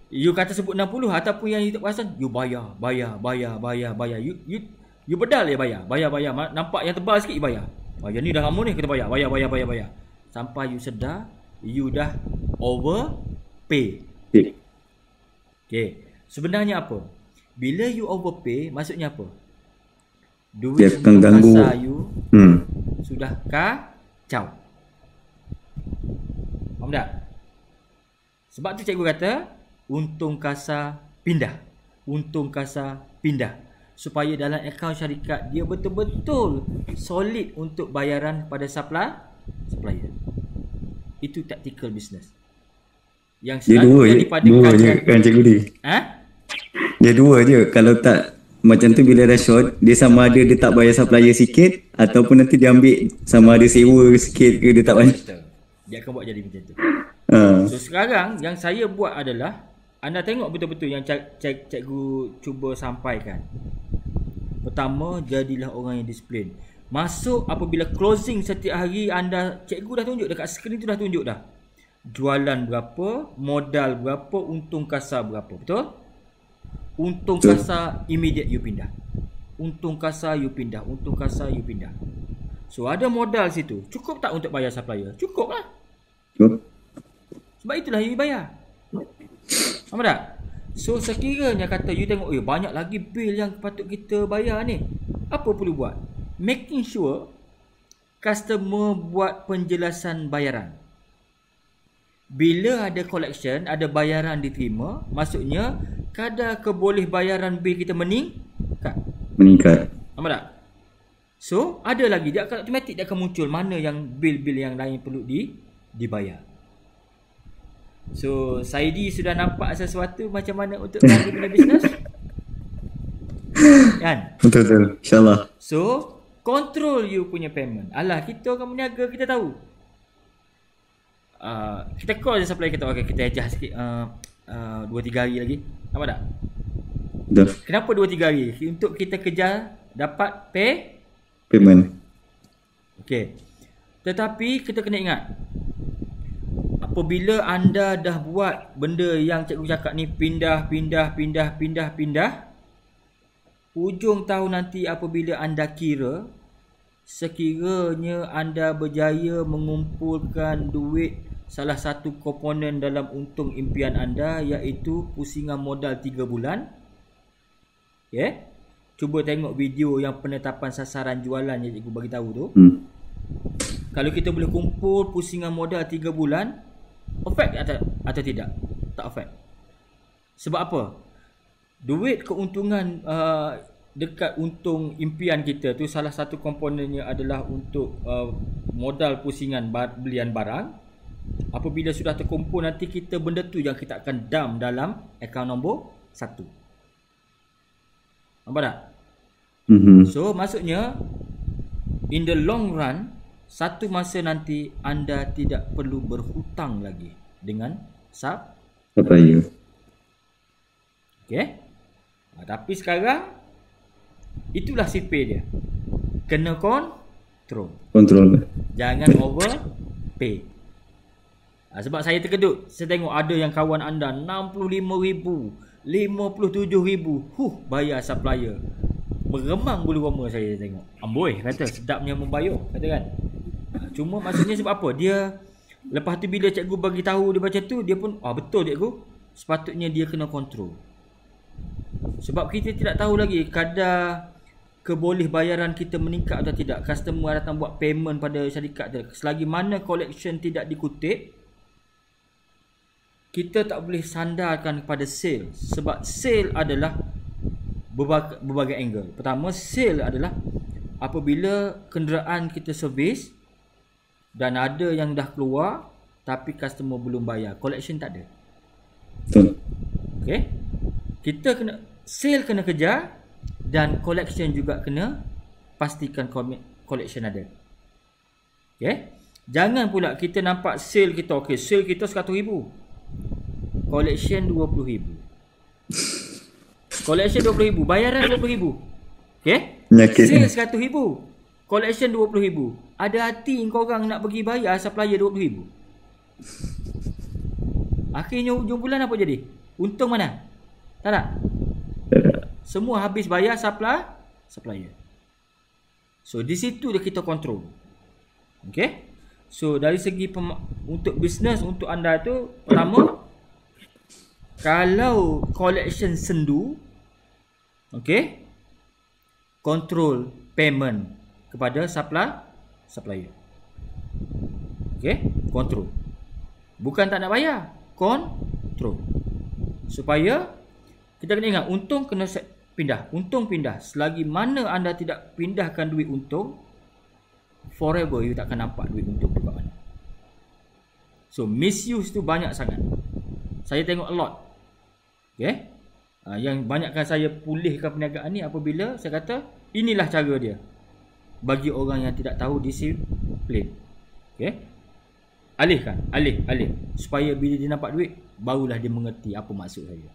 You kata sebut 60 ataupun yang you tak perasan, you bayar. You bedal je bayar. Nampak yang tebal sikit you bayar. Yang ni dah lama ni kita bayar. Sampai you sedar, you dah overpay. Okay. Sebenarnya apa? Bila you overpay, maksudnya apa? Duit dia akan ganggu you sudah kacau. Faham tak? Sebab tu cikgu kata untung kasar pindah. Supaya dalam akaun syarikat dia betul-betul solid untuk bayaran pada supplier. Itu tactical business. Yang dia dua je kan cikgu ni. Dia dua je. Kalau tak macam tu bila dah short, dia sama ada dia tak bayar supplier sikit ataupun nanti dia ambil sama ada sewa sikit ke dia tak bayar. Betul. Dia akan buat jadi macam tu. Ha. So sekarang yang saya buat adalah, anda tengok betul-betul yang cikgu cuba sampaikan. Pertama, jadilah orang yang disiplin. Masuk apabila closing setiap hari, anda, cikgu dah tunjuk dekat skrin tu, dah tunjuk dah. Jualan berapa, modal berapa, untung kasar berapa. Betul? Untung kasar immediate you pindah. Untung kasar you pindah. Untung kasar you pindah. So ada modal situ. Cukup tak untuk bayar supplier? Cukup lah. Sebab itulah you bayar. Faham tak? So sekiranya kata you tengok, banyak lagi bil yang patut kita bayar ni, apa perlu buat? Making sure customer buat penjelasan bayaran. Bila ada collection, ada bayaran diterima, maksudnya kadar keboleh bayaran bil kita meningkat. Faham tak? So ada lagi, dia akan automatik, dia akan muncul mana yang bil-bil yang lain perlu dibayar. So Saidi sudah nampak sesuatu macam mana untuk berniaga punya bisnes? Kan? Betul. InsyaAllah. So control you punya payment. Alah, kita orang berniaga, kita tahu. Kita call je supplier kita, okay, kita adjust sikit 2-3 hari lagi. Nampak tak? Betul. Kenapa 2-3 hari? Untuk kita kejar dapat payment. Okay. Tetapi kita kena ingat, apabila anda dah buat benda yang cikgu cakap ni, pindah, hujung tahun nanti apabila anda kira, sekiranya anda berjaya mengumpulkan duit salah satu komponen dalam untung impian anda, iaitu pusingan modal 3 bulan. Okay? Cuba tengok video yang penetapan sasaran jualan yang cikgu bagi tahu tu. Kalau kita boleh kumpul pusingan modal 3 bulan, affect atau tidak? Tak affect. Sebab apa? Duit keuntungan dekat untung impian kita tu, salah satu komponennya adalah untuk modal pusingan belian barang. Apabila sudah terkumpul, nanti kita benda tu yang kita akan dump dalam akaun nombor 1. Nampak tak? So maksudnya in the long run, satu masa nanti anda tidak perlu berhutang lagi dengan supplier. Okay? Tapi sekarang itulah sipir dia. Kena kontrol. Jangan overpay. Sebab saya terkejut, saya tengok ada yang kawan anda 65,000, 57,000 bayar supplier. Meremang bulu roma saya tengok. Amboi, kata sedapnya membayar, kata kan. Cuma maksudnya sebab apa? Dia lepas tu bila cikgu bagi tahu dia macam tu, dia pun betul cikgu, sepatutnya dia kena kontrol. Sebab kita tidak tahu lagi kadar keboleh bayaran kita meningkat atau tidak. Customer datang buat payment pada syarikat dia, selagi mana collection tidak dikutip, kita tak boleh sandarkan kepada sale. Sebab sale adalah berbagai angle. Pertama, sale adalah apabila kenderaan kita servis dan ada yang dah keluar tapi customer belum bayar, collection tak ada. Betul. Okay? Kita kena, sale kena kejar dan collection juga kena pastikan collection ada. Okay? Jangan pula kita nampak sale kita, okay, sale kita 100,000, collection 20,000. Collection 20,000, bayaran 20,000. Okay? Sale 100,000, collection 20,000. Ada hati korang nak pergi bayar supplier 20,000? Akhirnya hujung bulan apa jadi? Untung mana? Tak? Semua habis bayar supplier. So di situ dia kita kontrol. Okay? So dari segi untuk bisnes untuk anda tu, pertama, kalau collection sendu, okay, kontrol payment kepada supplier. Okay, kontrol. Bukan tak nak bayar, kontrol. Supaya kita kena ingat, untung kena pindah. Untung pindah. Selagi mana anda tidak pindahkan duit untung, forever you tak akan nampak duit untung tu kat mana. So misuse tu banyak sangat. Saya tengok a lot. Okay, Yang banyakkan saya pulihkan perniagaan ni apabila saya kata inilah cara dia bagi orang yang tidak tahu disiplin. Okey. Alih supaya bila dia nampak duit barulah dia mengerti apa maksud saya.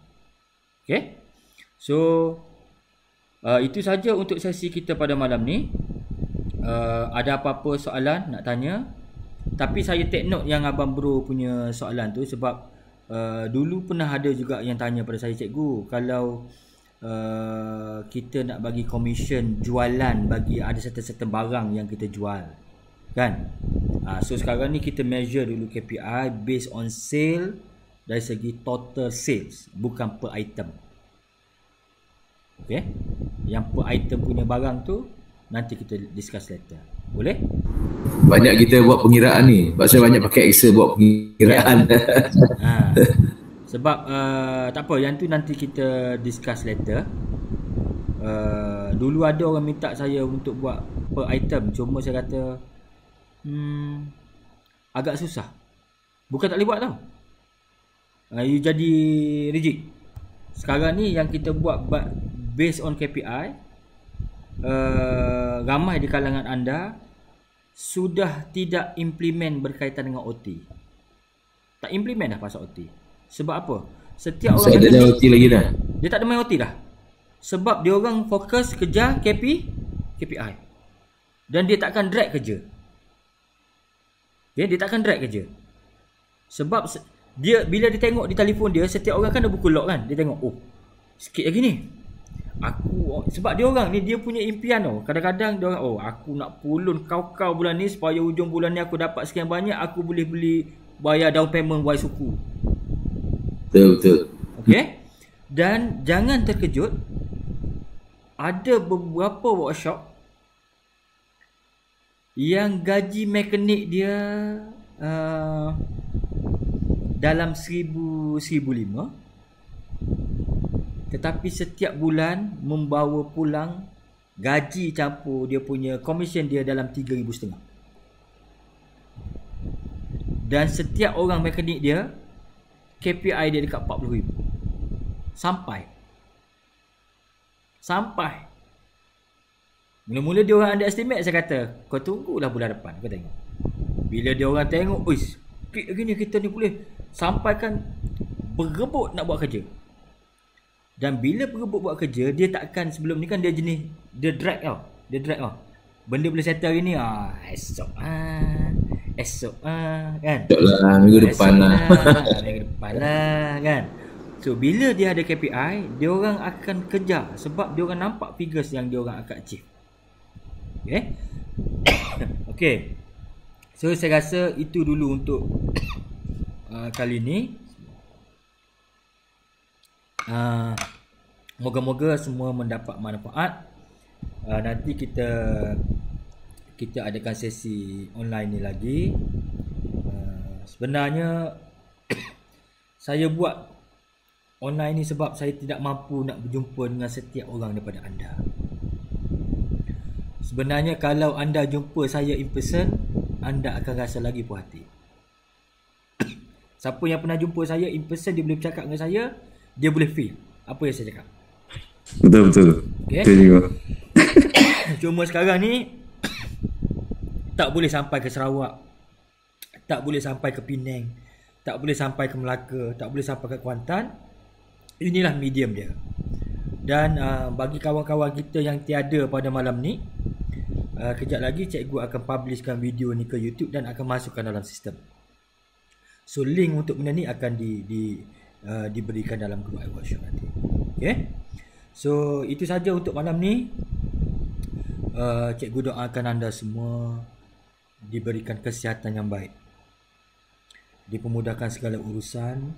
Okey. So itu saja untuk sesi kita pada malam ni. Ada apa-apa soalan nak tanya? Tapi saya take note yang Abang Bro punya soalan tu sebab dulu pernah ada juga yang tanya pada saya, cikgu, kalau kita nak bagi komisen jualan bagi ada certain barang yang kita jual, kan? So sekarang ni kita measure dulu KPI based on sale dari segi total sales, bukan per item. Okay? Yang per item punya barang tu nanti kita discuss later. Boleh? Banyak kita buat pengiraan ni. Sebab saya banyak pakai Excel buat pengiraan. Sebab tak apa, yang tu nanti kita discuss later. Dulu ada orang minta saya untuk buat per item, cuma saya kata agak susah. Bukan tak boleh buat tau. You jadi rigid. Sekarang ni yang kita buat based on KPI, ramai di kalangan anda sudah tidak implement berkaitan dengan OT. Tak implement dah pasal OT. Sebab apa? Setiap orang tak ada OT lagi dah. Dia tak ada main OT dah. Sebab dia orang fokus kejar KPI. Dan dia takkan drag kerja. Dia takkan drag kerja. Sebab dia bila dia tengok di telefon dia, setiap orang kan ada buku log kan. Dia tengok, oh, sikit lagi ni. Sebab dia orang ni dia punya impian tau. Kadang-kadang dia orang, oh, aku nak pulun kau bulan ni supaya hujung bulan ni aku dapat sekian banyak, aku boleh beli bayar down payment Y suku. Betul. Okey? Dan jangan terkejut, ada beberapa workshop yang gaji mekanik dia dalam 1,000, 1,500, tetapi setiap bulan membawa pulang gaji campur dia punya komisen dia dalam 3,500. Dan setiap orang mekanik dia KPI dia dekat 40,000. Sampai mula-mula dia orang underestimate. Saya kata, kau tunggulah bulan depan, kau tengok. Bila dia orang tengok, uish, sikit lagi ni kita ni boleh sampaikan berebut nak buat kerja. Dan bila berebut buat kerja, dia takkan, sebelum ni kan dia jenis dia drag tau. Benda boleh settle hari ni, esok kan. Minggu depan lah kan. So bila dia ada KPI, dia orang akan kejar sebab dia orang nampak figures yang dia orang akan achieve. Okay. So saya rasa itu dulu untuk kali ni. Moga-moga semua mendapat manfaat. Nanti kita adakan sesi online ni lagi. Sebenarnya saya buat online ni sebab saya tidak mampu nak berjumpa dengan setiap orang daripada anda. Sebenarnya kalau anda jumpa saya in person, anda akan rasa lagi puas hati. Siapa yang pernah jumpa saya in person, dia boleh bercakap dengan saya, dia boleh feel apa yang saya cakap. Betul. Okay? Betul juga. Cuma sekarang ni tak boleh sampai ke Sarawak, tak boleh sampai ke Penang, tak boleh sampai ke Melaka, tak boleh sampai ke Kuantan. Inilah medium dia. Dan bagi kawan-kawan kita yang tiada pada malam ni, kejap lagi cikgu akan publishkan video ni ke YouTube dan akan masukkan dalam sistem. So link untuk benda ni akan diberikan dalam grup iWorkshop nanti. Okay? So itu saja untuk malam ni. Cikgu doakan anda semua diberikan kesihatan yang baik, dipermudahkan segala urusan,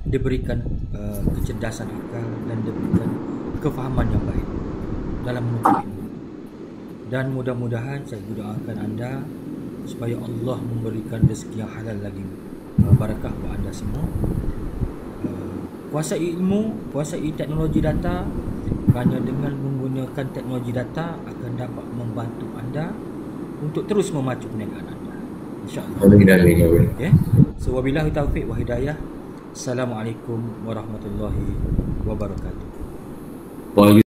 diberikan kecerdasan akal dan diberikan kefahaman yang baik dalam menuntut ilmu. Dan mudah-mudahan saya doakan anda supaya Allah memberikan rezeki yang halal lagi, barakah buat anda semua. Kuasai ilmu, kuasai teknologi data, kerana dengan menggunakan teknologi data akan dapat membantu anda untuk terus memacu perniagaan anda, insya-Allah. Amin. Okay. So wabillahi taufiq wa hidayah. Assalamualaikum warahmatullahi wabarakatuh. Waalaikumsalam.